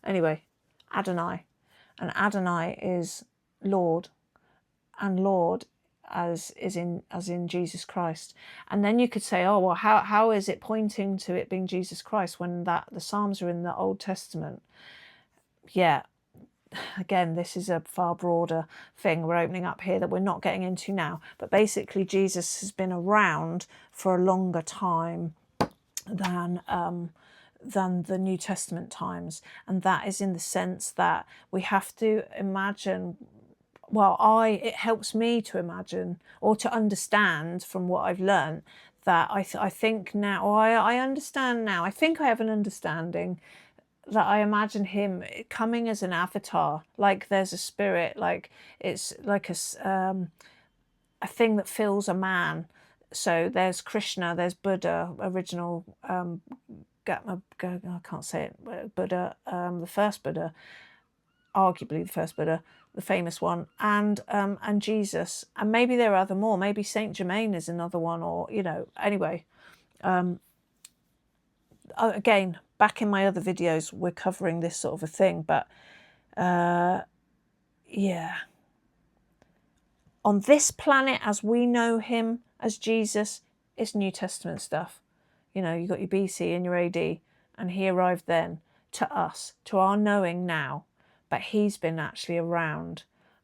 Anyway, Adonai. And Adonai is Lord, and Lord as in Jesus Christ. And then you could say, oh well, how is it pointing to it being Jesus Christ when the Psalms are in the Old Testament? Yeah. Again, this is a far broader thing we're opening up here that we're not getting into now. But basically, Jesus has been around for a longer time than the New Testament times. And that is in the sense that we have to imagine, it helps me to imagine or to understand from what I've learned that I think now, or I understand now, I think I have an understanding that I imagine him coming as an avatar, like there's a spirit, like it's like a thing that fills a man. So there's Krishna, there's Buddha, original, I can't say it, Buddha, the first Buddha, arguably the first Buddha, the famous one, and Jesus, and maybe there are other more. Maybe Saint Germain is another one, or anyway. Again, back in my other videos, we're covering this sort of a thing, but yeah. On this planet, as we know him, as Jesus, it's New Testament stuff. You got your BC and your AD, and he arrived then to us, to our knowing now. But he's been actually around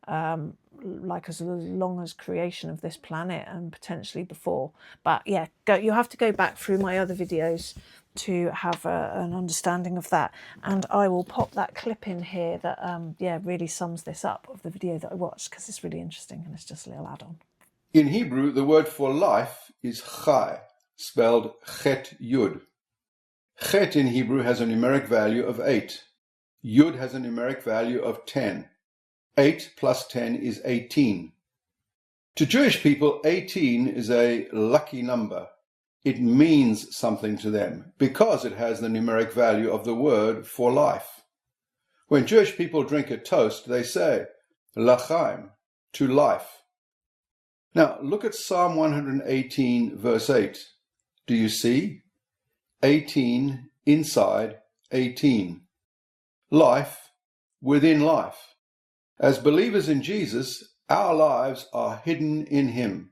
like as long as creation of this planet and potentially before. But yeah, you have to go back through my other videos to have an understanding of that. And I will pop that clip in here that really sums this up of the video that I watched, because it's really interesting and it's just a little add-on. In Hebrew, the word for life is chai, spelled chet yud. Chet in Hebrew has a numeric value of 8. Yud has a numeric value of 10. 8 plus 10 is 18. To Jewish people, 18 is a lucky number. It means something to them because it has the numeric value of the word for life. When Jewish people drink a toast, they say, L'chaim, to life. Now, look at Psalm 118, verse 8. Do you see? 18 inside 18. Life within life. As believers in Jesus, our lives are hidden in him.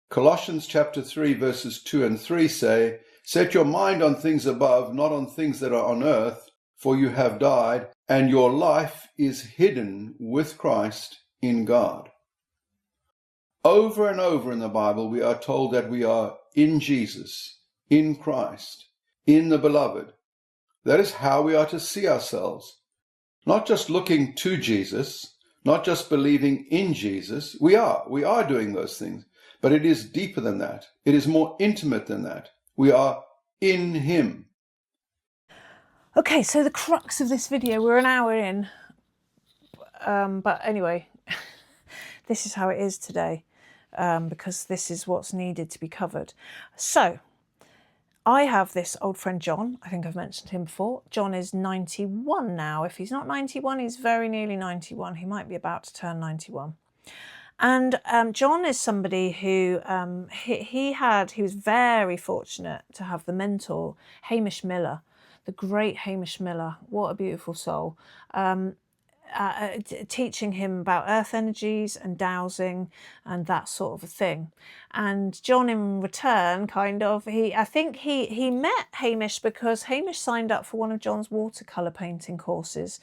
Colossians chapter 3, verses 2 and 3 say, Set your mind on things above, not on things that are on earth, for you have died, and your life is hidden with Christ in God. Over and over in the Bible, we are told that we are in Jesus, in Christ, in the Beloved. That is how we are to see ourselves. Not just looking to Jesus, not just believing in Jesus. We are doing those things, but it is deeper than that. It is more intimate than that. We are in him. Okay, so the crux of this video, we're an hour in, but anyway, this is how it is today, because this is what's needed to be covered. So I have this old friend John. I think I've mentioned him before. John is 91 now. If he's not 91, he's very nearly 91. He might be about to turn 91. And John is somebody who he was very fortunate to have the mentor, Hamish Miller, the great Hamish Miller. What a beautiful soul. Teaching him about earth energies and dowsing and that sort of a thing. And John in return I think he met Hamish because Hamish signed up for one of John's watercolour painting courses.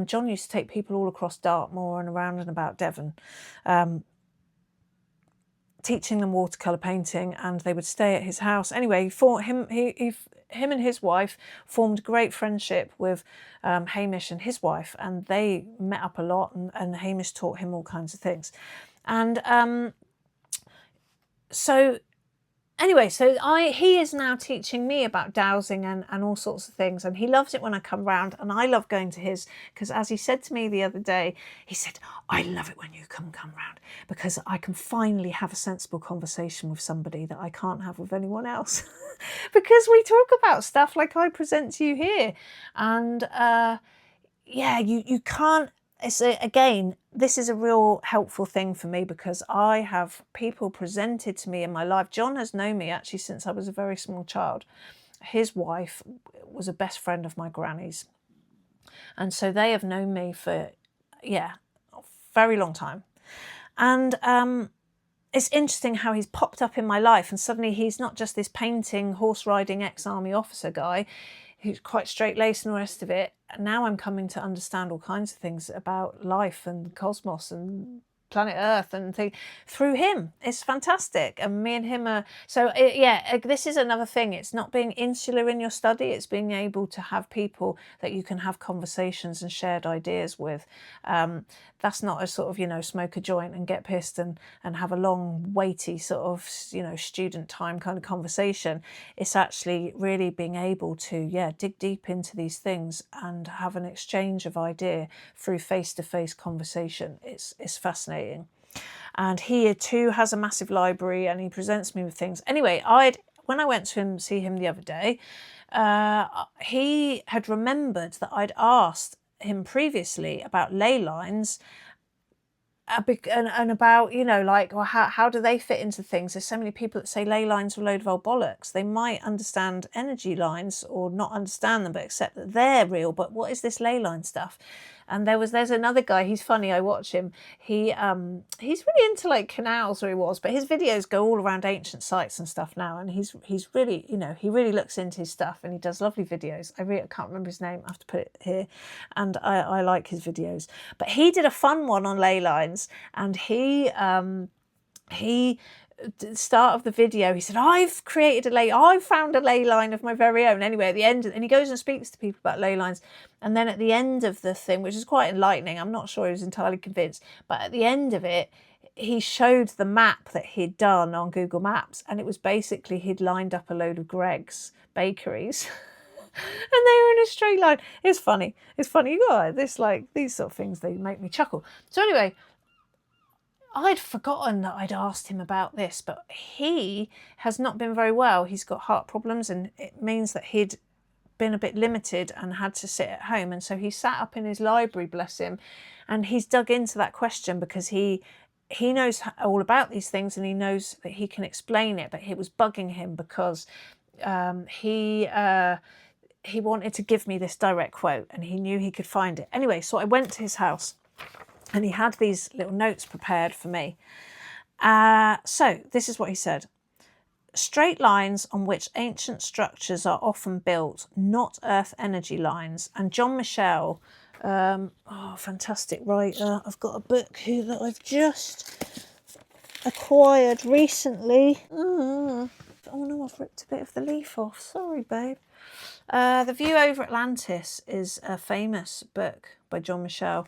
John used to take people all across Dartmoor and around and about Devon to teaching them watercolour painting, and they would stay at his house. Anyway, him and his wife formed great friendship with Hamish and his wife, and they met up a lot, and Hamish taught him all kinds of things. And so he is now teaching me about dowsing and all sorts of things, and he loves it when I come round, and I love going to his, because as he said to me the other day, he said, I love it when you come round, because I can finally have a sensible conversation with somebody that I can't have with anyone else. Because we talk about stuff like I present to you here, and you can't. Again, this is a real helpful thing for me, because I have people presented to me in my life. John has known me actually since I was a very small child. His wife was a best friend of my granny's, and so they have known me for a very long time. And it's interesting how he's popped up in my life, and suddenly he's not just this painting, horse riding ex-army officer guy who's quite straight-laced and the rest of it. Now I'm coming to understand all kinds of things about life and the cosmos and planet Earth and things through him. It's fantastic. And me and him are... So, this is another thing. It's not being insular in your study. It's being able to have people that you can have conversations and shared ideas with. That's not a sort of, smoke a joint and get pissed and have a long, weighty sort of, student time kind of conversation. It's actually really being able to, dig deep into these things and have an exchange of idea through face-to-face conversation. It's fascinating. And he too has a massive library, and he presents me with things. Anyway, when I went to see him the other day, he had remembered that I'd asked him previously about ley lines, and about, how do they fit into things? There's so many people that say ley lines are a load of old bollocks. They might understand energy lines or not understand them, but accept that they're real. But what is this ley line stuff? And there's another guy, he's funny, I watch him. He's really into like canals, or he was, but his videos go all around ancient sites and stuff now. And he's really, he really looks into his stuff, and he does lovely videos. I can't remember his name, I have to put it here. And I like his videos. But he did a fun one on ley lines, and he at the start of the video, he said, I've found a ley line of my very own. Anyway, at the end, and he goes and speaks to people about ley lines. And then at the end of the thing, which is quite enlightening, I'm not sure he was entirely convinced, but at the end of it, he showed the map that he'd done on Google Maps. And it was basically, he'd lined up a load of Greg's bakeries. And they were in a straight line. It's funny. You got this, these sort of things, they make me chuckle. So anyway, I'd forgotten that I'd asked him about this, but he has not been very well. He's got heart problems, and it means that he'd been a bit limited and had to sit at home. And so he sat up in his library, bless him, and he's dug into that question, because he knows all about these things, and he knows that he can explain it, but it was bugging him because he wanted to give me this direct quote, and he knew he could find it. Anyway, so I went to his house, and he had these little notes prepared for me. So this is what he said. Straight lines on which ancient structures are often built, not earth energy lines. And John Michell, fantastic writer. I've got a book here that I've just acquired recently. Oh no, I've ripped a bit of the leaf off. Sorry, babe. The View Over Atlantis is a famous book by John Michell.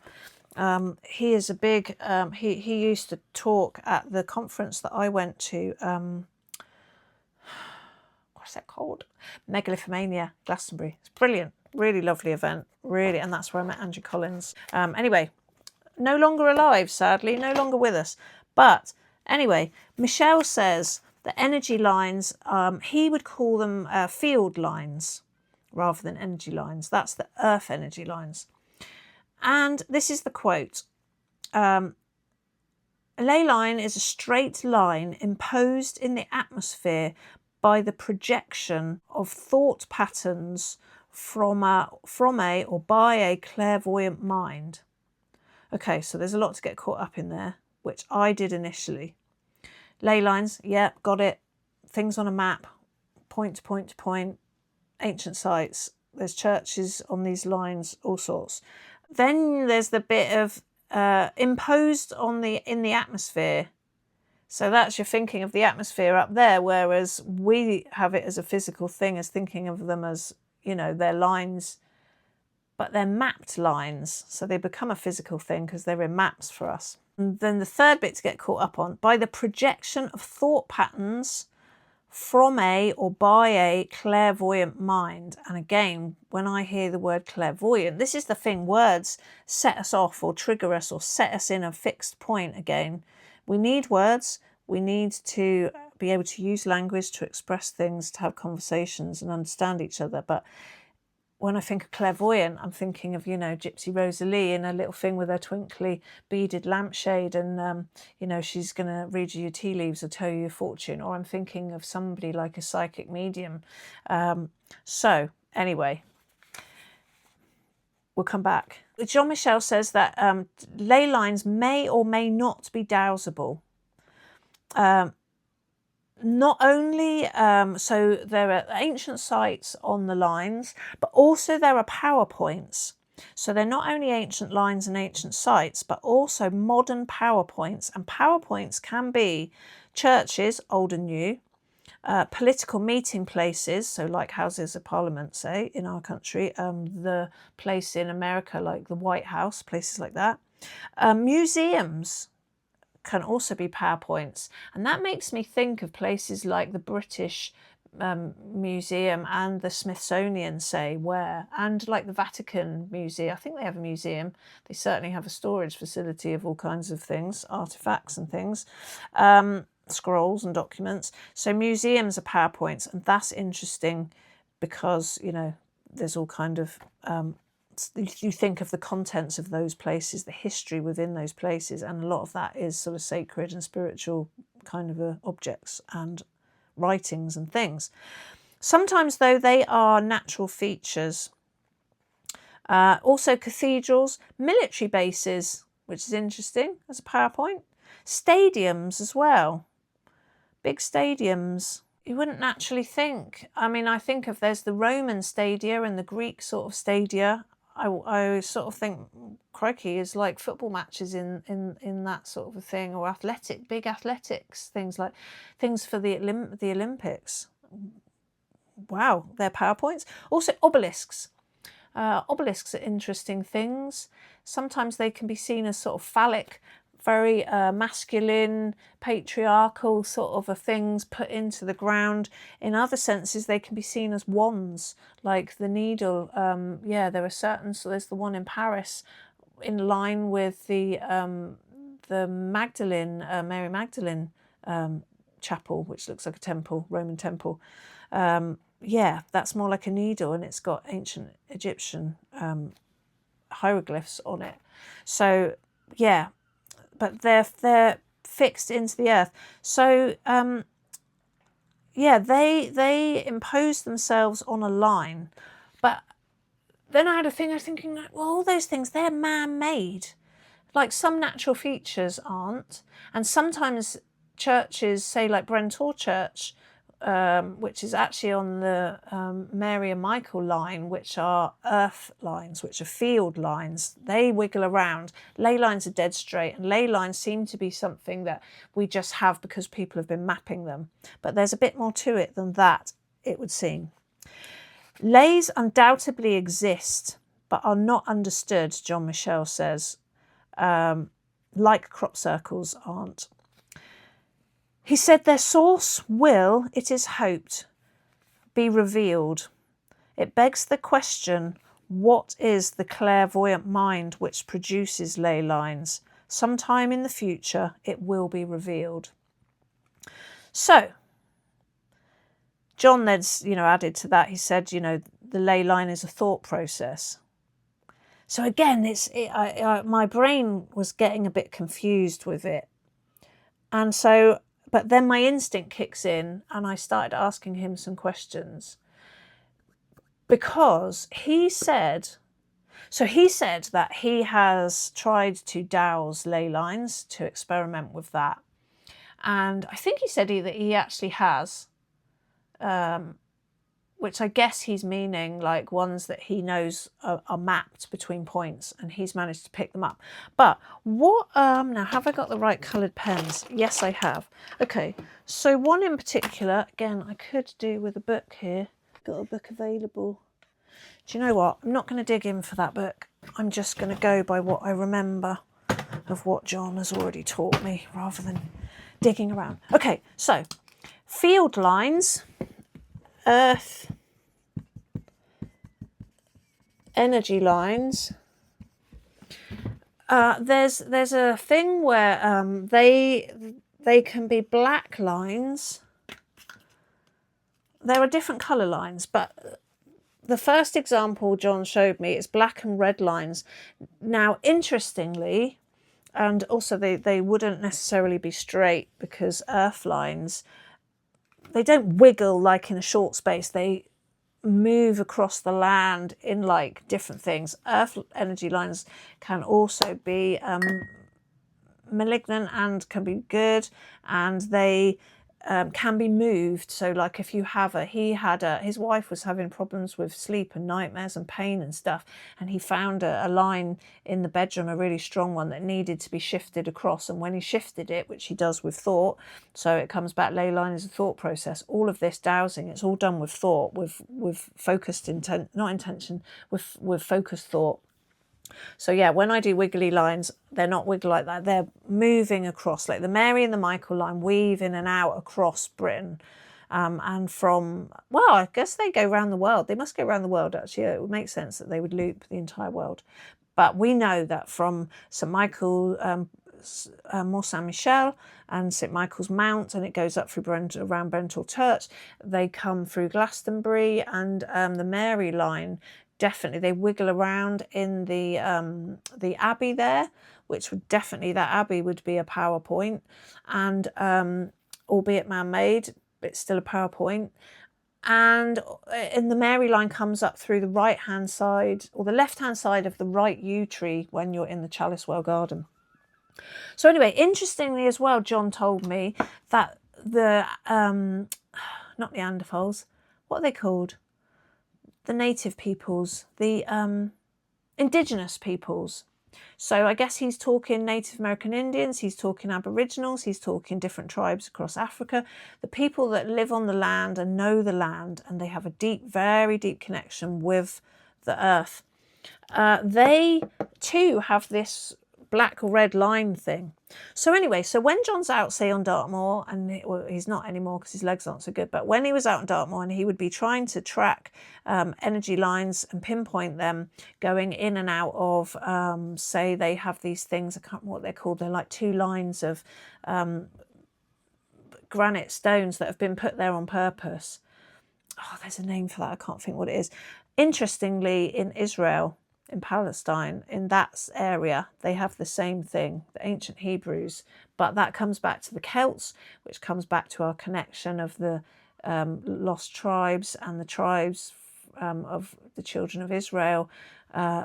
He is a big, he used to talk at the conference that I went to, what's that called? Megalithomania, Glastonbury. It's brilliant, really lovely event, really, and that's where I met Andrew Collins. Anyway, no longer alive, sadly, no longer with us. But anyway, Michelle says that energy lines, he would call them field lines rather than energy lines. That's the earth energy lines. And this is the quote. A ley line is a straight line imposed in the atmosphere by the projection of thought patterns from a or by a clairvoyant mind. Okay, so there's a lot to get caught up in there, which I did initially. Ley lines, yeah, got it. Things on a map, point to point to point, ancient sites. There's churches on these lines, all sorts. Then there's the bit of imposed in the atmosphere So that's your thinking of the atmosphere up there, whereas we have it as a physical thing, as thinking of them as, you know, they're lines, but they're mapped lines. So they become a physical thing because they're in maps for us. And then the third bit to get caught up on, by the projection of thought patterns from a or by a clairvoyant mind. And again, when I hear the word clairvoyant, this is the thing, words set us off or trigger us or set us in a fixed point again. We need words, we need to be able to use language to express things, to have conversations and understand each other. But when I think of clairvoyant, I'm thinking of, you know, Gypsy Rosalie in a little thing with her twinkly beaded lampshade and, you know, she's going to read you your tea leaves or tell you your fortune. Or I'm thinking of somebody like a psychic medium. So anyway, we'll come back. John Michell says that ley lines may or may not be dowsable. Not only, so there are ancient sites on the lines, but also there are PowerPoints. So they're not only ancient lines and ancient sites, but also modern PowerPoints. And PowerPoints can be churches, old and new, political meeting places, so like Houses of Parliament, say, in our country, the place in America, like the White House, places like that. Museums can also be PowerPoints. And that makes me think of places like the British Museum and the Smithsonian, say, and like the Vatican Museum. I think they have a museum. They certainly have a storage facility of all kinds of things, artifacts and things, scrolls and documents. So museums are PowerPoints, and that's interesting because, you know, there's all kind of you think of the contents of those places, the history within those places, and a lot of that is sort of sacred and spiritual kind of objects and writings and things. Sometimes, though, they are natural features. Also cathedrals, military bases, which is interesting as a PowerPoint. Stadiums as well. Big stadiums. You wouldn't naturally think. I mean, I think of there's the Roman stadia and the Greek sort of stadia. I sort of think, crikey, is like football matches in that sort of a thing, or big athletics, things for the Olympics. Wow, they're PowerPoints. Also obelisks. Obelisks are interesting things. Sometimes they can be seen as sort of phallic, very masculine, patriarchal sort of things put into the ground. In other senses, they can be seen as wands, like the needle. There are certain. So there's the one in Paris, in line with the Magdalene, Mary Magdalene chapel, which looks like a temple, Roman temple. That's more like a needle, and it's got ancient Egyptian hieroglyphs on it. So yeah. But they're fixed into the earth. So they impose themselves on a line. But then I was thinking, well, all those things, they're man-made. Like some natural features aren't. And sometimes churches, say like Brentor Church, which is actually on the Mary and Michael line, which are earth lines, which are field lines. They wiggle around. Ley lines are dead straight, and ley lines seem to be something that we just have because people have been mapping them. But there's a bit more to it than that, it would seem. Leys undoubtedly exist, but are not understood, John Michell says, like crop circles aren't. He said their source will, it is hoped, be revealed. It begs the question, what is the clairvoyant mind which produces ley lines? Sometime in the future, it will be revealed. So, John then, added to that, he said, the ley line is a thought process. So again, my brain was getting a bit confused with it. And so, but then my instinct kicks in and I started asking him some questions. Because he said that he has tried to dowse ley lines, to experiment with that. And I think he said that he actually has. which I guess he's meaning like ones that he knows are mapped between points, and he's managed to pick them up. But what, now have I got the right coloured pens? Yes, I have. Okay, so one in particular, again, I could do with a book here. Got a book available. Do you know what? I'm not going to dig in for that book. I'm just going to go by what I remember of what John has already taught me rather than digging around. Okay, so field lines, earth, energy lines. There's a thing where they can be black lines. There are different colour lines, but the first example John showed me is black and red lines. Now, interestingly, and also they wouldn't necessarily be straight, because earth lines, they don't wiggle like in a short space. They move across the land in like different things. Earth energy lines can also be malignant and can be good, and they can be moved. So like if you have his wife was having problems with sleep and nightmares and pain and stuff, and he found a line in the bedroom, a really strong one that needed to be shifted across, and when he shifted it, which he does with thought, so it comes back, ley line is a thought process. All of this dowsing, it's all done with thought, with focused intent, not intention, with focused thought. So yeah, when I do wiggly lines, they're not wiggle like that. They're moving across, like the Mary and the Michael line weave in and out across Britain. And from, well, I guess they go around the world. They must go around the world, actually. It would make sense that they would loop the entire world. But we know that from St. Michael, Mont Saint Michel and St. Michael's Mount, and it goes up through around Brental Church. They come through Glastonbury, and the Mary line, definitely they wiggle around in the abbey there, which would definitely, that abbey would be a power point, and albeit man-made, it's still a power point. And the Mary line comes up through the right hand side or the left hand side of the right yew tree when you're in the Chalicewell Garden. So anyway, interestingly as well, John told me that the not Neanderthals, what are they called? The native peoples, the indigenous peoples. So I guess he's talking Native American Indians, he's talking Aboriginals, he's talking different tribes across Africa, the people that live on the land and know the land, and they have a deep, very deep connection with the earth. They too have this black or red line thing. So anyway, so when John's out, say on Dartmoor, and he's not anymore because his legs aren't so good, but when he was out on Dartmoor and he would be trying to track energy lines and pinpoint them going in and out of, say they have these things, I can't remember what they're called, they're like two lines of granite stones that have been put there on purpose. Oh, there's a name for that, I can't think what it is. Interestingly, in Israel, in Palestine, in that area, they have the same thing, the ancient Hebrews, but that comes back to the Celts, which comes back to our connection of the lost tribes and the tribes of the children of Israel.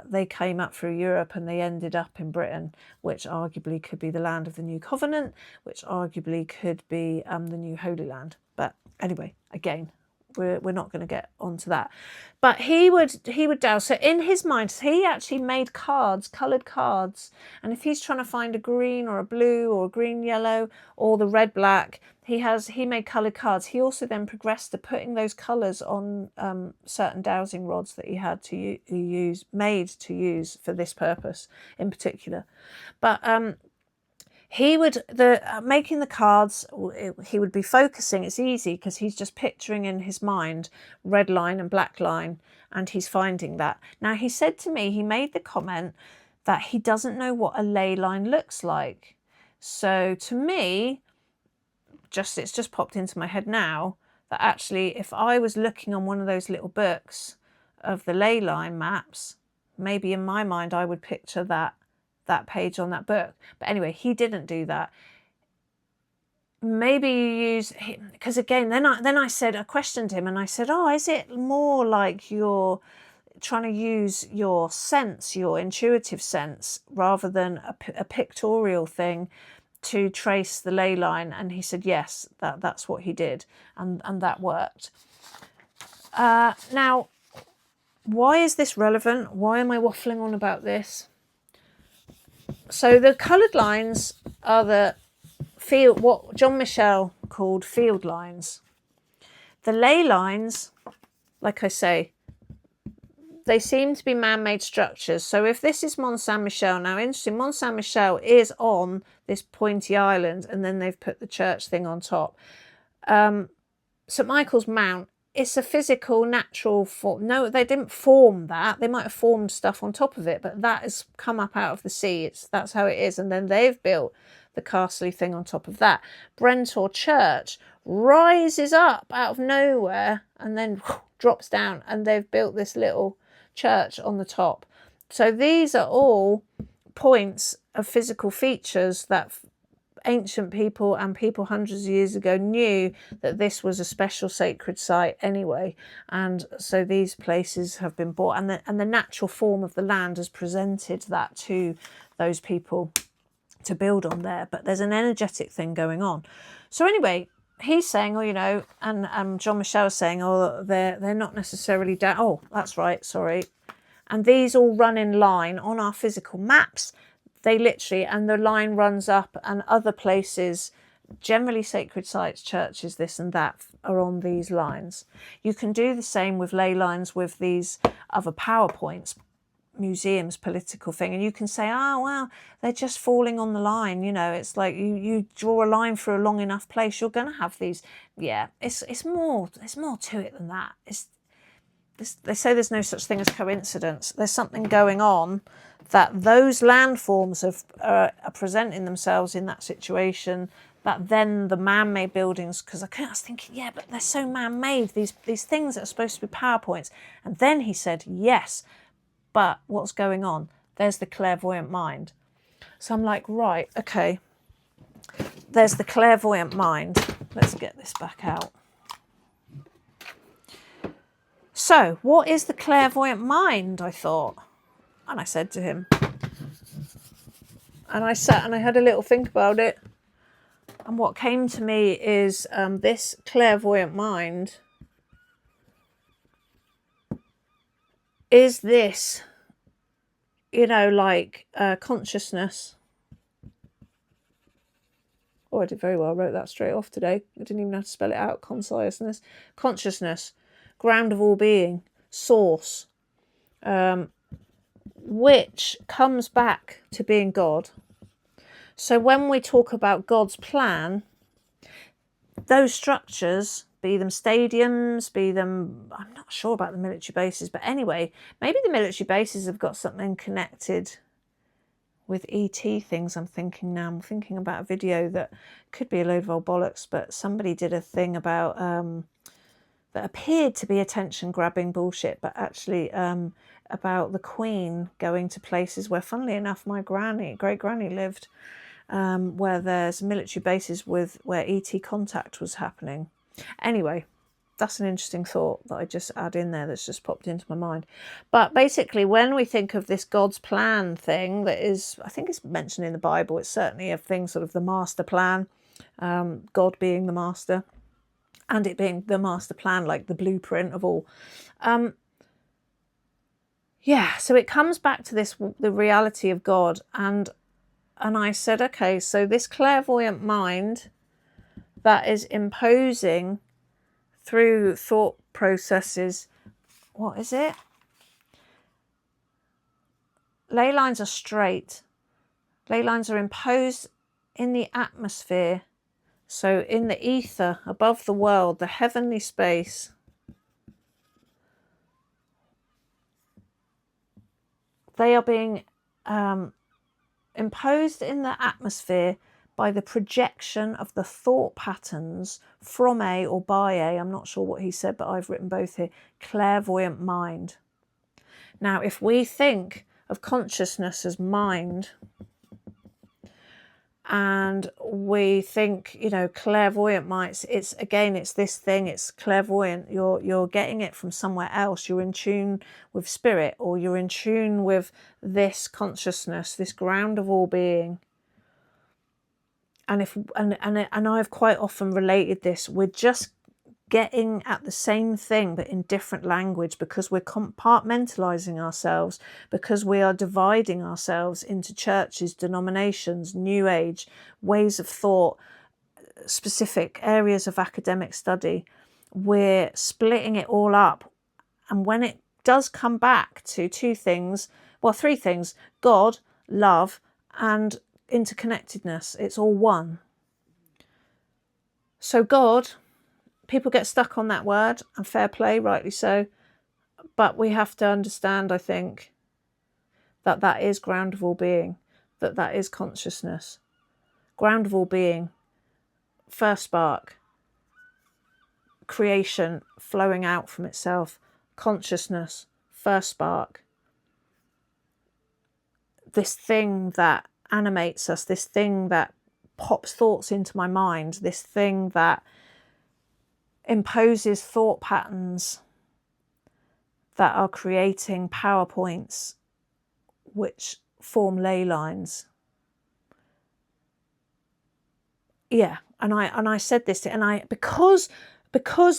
They came up through Europe and they ended up in Britain, which arguably could be the land of the New Covenant, which arguably could be the New Holy Land. But anyway, again, we're not going to get onto that. But he would dowse. So in his mind, he actually made cards, coloured cards. And if he's trying to find a green or a blue or a green yellow or the red black, he made coloured cards. He also then progressed to putting those colours on certain dowsing rods that he had to made to use for this purpose in particular. But he would, making the cards, he would be focusing. It's easy because he's just picturing in his mind red line and black line, and he's finding that. Now, he said to me, he made the comment that he doesn't know what a ley line looks like. So to me, it's just popped into my head now that actually if I was looking on one of those little books of the ley line maps, maybe in my mind I would picture that page on that book. But anyway, he didn't do that. Maybe you use, because again, then I questioned him and I said, oh, is it more like you're trying to use your sense, your intuitive sense, rather than a pictorial thing to trace the ley line? And he said, yes, that's what he did. And that worked. Now, why is this relevant? Why am I waffling on about this? So the coloured lines are the field, what John Michell called field lines. The ley lines, like I say, they seem to be man-made structures. So if this is Mont Saint-Michel, now interesting, Mont Saint-Michel is on this pointy island, and then they've put the church thing on top. St Michael's Mount, it's a physical, natural form. No, they didn't form that. They might have formed stuff on top of it, but that has come up out of the sea. That's how it is. And then they've built the castle thing on top of that. Brentor Church rises up out of nowhere and then drops down, and they've built this little church on the top. So these are all points of physical features that ancient people and people hundreds of years ago knew that this was a special sacred site anyway, and so these places have been bought, and the natural form of the land has presented that to those people to build on there. But there's an energetic thing going on. So anyway, he's saying, and John Michell is saying, they're not necessarily down. Oh, that's right, sorry. And these all run in line on our physical maps. They literally, and the line runs up, and other places, generally sacred sites, churches, this and that, are on these lines. You can do the same with ley lines with these other PowerPoints, museums, political thing, and you can say, they're just falling on the line. It's like you draw a line through a long enough place, you're going to have these. Yeah, it's more to it than that. They say there's no such thing as coincidence. There's something going on, that those landforms are presenting themselves in that situation, that then the man-made buildings, because I was thinking, but they're so man-made, these things that are supposed to be PowerPoints. And then he said, yes, but what's going on? There's the clairvoyant mind. So I'm like, right, okay, there's the clairvoyant mind. Let's get this back out. So what is the clairvoyant mind, I thought. And I said to him, and I sat and I had a little think about it. And what came to me is this clairvoyant mind is this, like consciousness. Oh, I did very well. I wrote that straight off today. I didn't even have to spell it out. Conciseness. Consciousness. Ground of all being. Source. Which comes back to being God. So when we talk about God's plan, those structures, be them stadiums, be them, I'm not sure about the military bases, but anyway, maybe the military bases have got something connected with ET things. I'm thinking about a video that could be a load of old bollocks, but somebody did a thing about that appeared to be attention-grabbing bullshit, but actually about the Queen going to places where, funnily enough, my great granny lived, where there's military bases where ET contact was happening. Anyway, that's an interesting thought that I just add in there that's just popped into my mind. But basically, when we think of this God's plan thing that is, I think it's mentioned in the Bible, it's certainly a thing, sort of the master plan, God being the master, and it being the master plan, like the blueprint of all. So it comes back to the reality of God. And I said, okay, so this clairvoyant mind that is imposing through thought processes, what is it? Ley lines are straight. Ley lines are imposed in the atmosphere. So in the ether, above the world, the heavenly space. They are being imposed in the atmosphere by the projection of the thought patterns from a or by a, I'm not sure what he said, but I've written both here, clairvoyant mind. Now, if we think of consciousness as mind, and we think, clairvoyant mind, it's this thing, it's clairvoyant. You're getting it from somewhere else. You're in tune with spirit, or you're in tune with this consciousness, this ground of all being. And I've quite often related this. We're just getting at the same thing but in different language, because we're compartmentalising ourselves, because we are dividing ourselves into churches, denominations, New Age, ways of thought, specific areas of academic study. We're splitting it all up. And when it does come back to three things, God, love, and interconnectedness, it's all one. So God, people get stuck on that word, and fair play, rightly so. But we have to understand, I think, that that is ground of all being, that that is consciousness. Ground of all being, first spark, creation flowing out from itself, consciousness, first spark. This thing that animates us, this thing that pops thoughts into my mind, this thing that imposes thought patterns that are creating PowerPoints which form ley lines. Yeah, and I said this, and because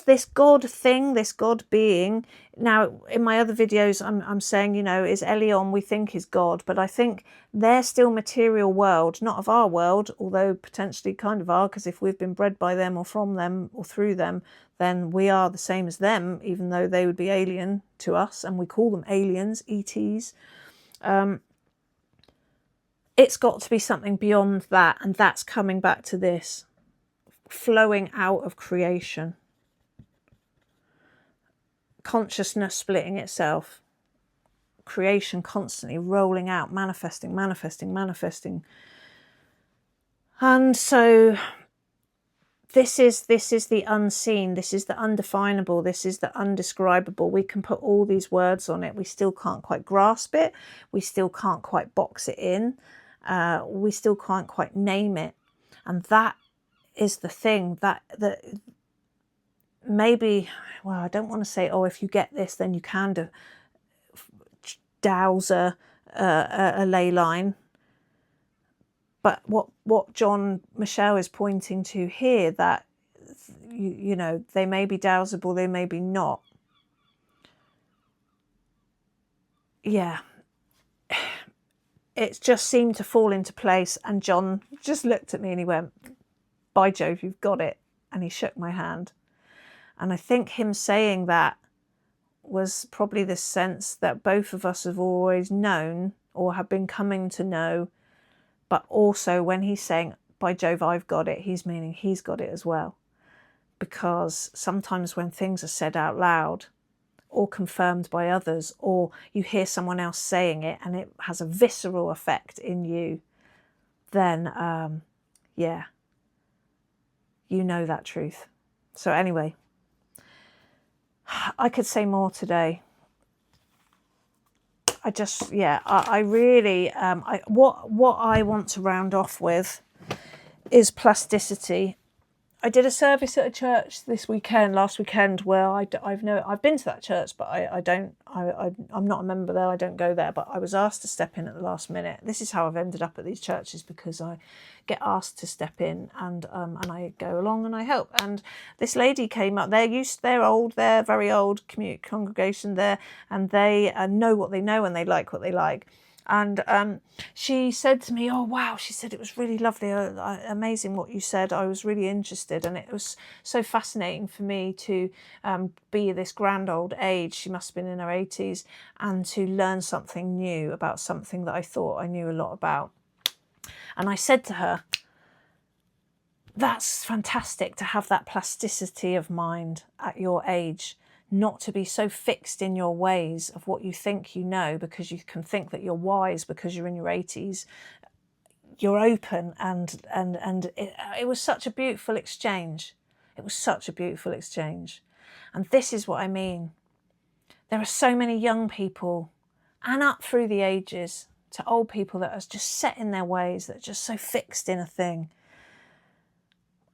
this God thing, this God being, now in my other videos I'm saying, is Elion we think is God, but I think they're still material world, not of our world, although potentially kind of are, because if we've been bred by them or from them or through them, then we are the same as them, even though they would be alien to us, and we call them aliens, ETs. It's got to be something beyond that, and that's coming back to this, flowing out of creation. Consciousness splitting itself, creation constantly rolling out, manifesting. And so this is the unseen, this is the undefinable, this is the undescribable. We can put all these words on it, we still can't quite grasp it, we still can't quite box it in, we still can't quite name it. And that is the thing that maybe, well, I don't want to say, if you get this, then you can douse a ley line. But what John Michell is pointing to here, that, they may be dowsable, they may be not. Yeah. It just seemed to fall into place. And John just looked at me and he went, by Jove, you've got it. And he shook my hand. And I think him saying that was probably the sense that both of us have always known or have been coming to know. But also when he's saying, by Jove, I've got it, he's meaning he's got it as well. Because sometimes when things are said out loud or confirmed by others, or you hear someone else saying it and it has a visceral effect in you, then, yeah, you know that truth. So anyway, I could say more today. I really, what I want to round off with is plasticity. I did a service at a church last weekend, where I've been to that church, but I'm not a member there. I don't go there, but I was asked to step in at the last minute. This is how I've ended up at these churches, because I get asked to step in, and I go along and I help. And this lady came up. They're very old community congregation there, and they know what they know and they like what they like. And she said to me, oh, wow, she said, it was really lovely, amazing what you said. I was really interested. And it was so fascinating for me to be this grand old age, she must have been in her 80s, and to learn something new about something that I thought I knew a lot about. And I said to her, that's fantastic to have that plasticity of mind at your age. Not to be so fixed in your ways of what you think you know, because you can think that you're wise because you're in your 80s. You're open, and it was such a beautiful exchange. It was such a beautiful exchange. And this is what I mean. There are so many young people, and up through the ages, to old people that are just set in their ways, that are just so fixed in a thing.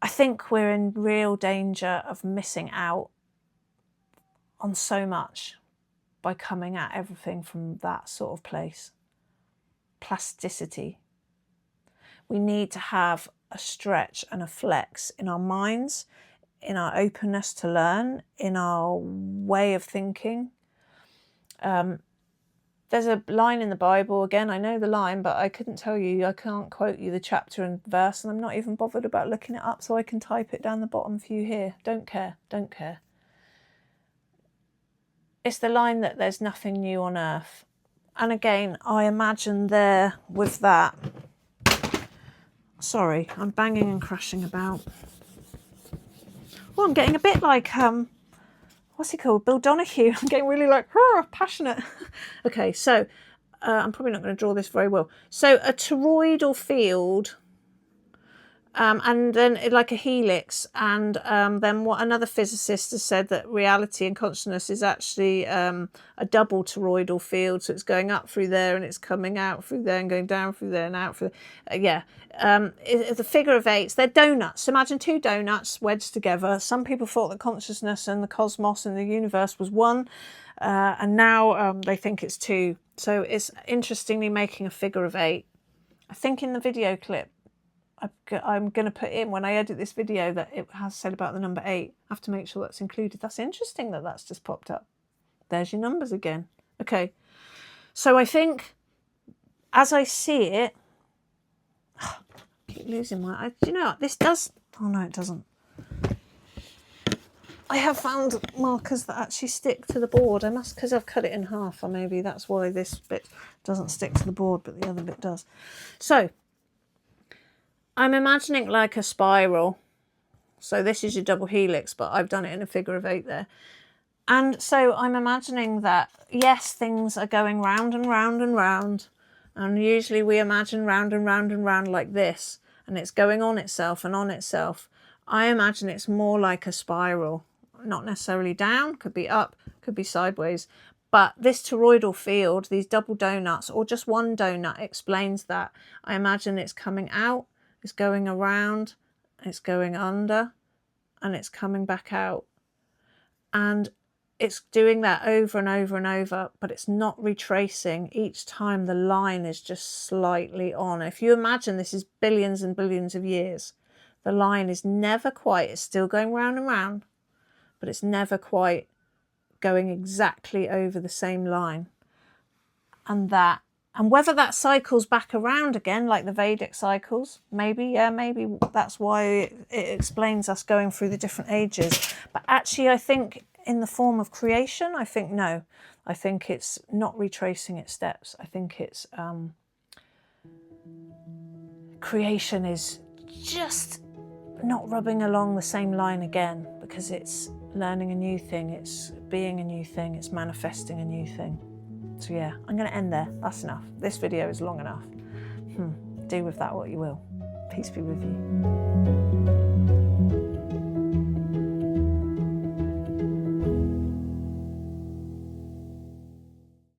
I think we're in real danger of missing out on so much by coming at everything from that sort of place. Plasticity. We need to have a stretch and a flex in our minds, in our openness to learn, in our way of thinking. There's a line in the Bible, again, I know the line, but I couldn't tell you, I can't quote you the chapter and verse, and I'm not even bothered about looking it up, so I can type it down the bottom for you here. Don't care, don't care. It's the line that there's nothing new on earth. And again, I imagine there with that, sorry, I'm banging and crashing about. Oh, I'm getting a bit like, what's he called? Bill Donahue. I'm getting really like, passionate. Okay, so I'm probably not going to draw this very well. So a toroidal field, and then like a helix, and then what another physicist has said, that reality and consciousness is actually a double toroidal field. So it's going up through there and it's coming out through there and going down through there and out through there. It's a figure of eights. They're donuts. Imagine two donuts wedged together. Some people thought that consciousness and the cosmos and the universe was one, and now they think it's two. So it's interestingly making a figure of eight. I think in the video clip I'm going to put in, when I edit this video, that it has said about the number 8. I have to make sure that's included. That's interesting that that's just popped up. There's your numbers again. Okay. So I think, as I see it, I keep losing my, do you know what, this does, oh no, it doesn't. I have found markers that actually stick to the board. I must, because I've cut it in half, or maybe that's why this bit doesn't stick to the board, but the other bit does. So, I'm imagining like a spiral. So this is your double helix, but I've done it in a figure of 8 there. And so I'm imagining that, yes, things are going round and round and round. And usually we imagine round and round and round like this. And it's going on itself and on itself. I imagine it's more like a spiral. Not necessarily down, could be up, could be sideways. But this toroidal field, these double donuts, or just one donut, explains that. I imagine it's coming out. It's going around, it's going under, and it's coming back out. And it's doing that over and over and over, but it's not retracing. Each time the line is just slightly on. If you imagine this is billions and billions of years, the line is never quite, it's still going round and round, but it's never quite going exactly over the same line. And whether that cycles back around again, like the Vedic cycles, maybe that's why it explains us going through the different ages. But actually, I think in the form of creation, I think no. I think it's not retracing its steps. I think it's creation is just not rubbing along the same line again, because it's learning a new thing, it's being a new thing, it's manifesting a new thing. So yeah, I'm going to end there. That's enough. This video is long enough. Do with that what you will. Peace be with you.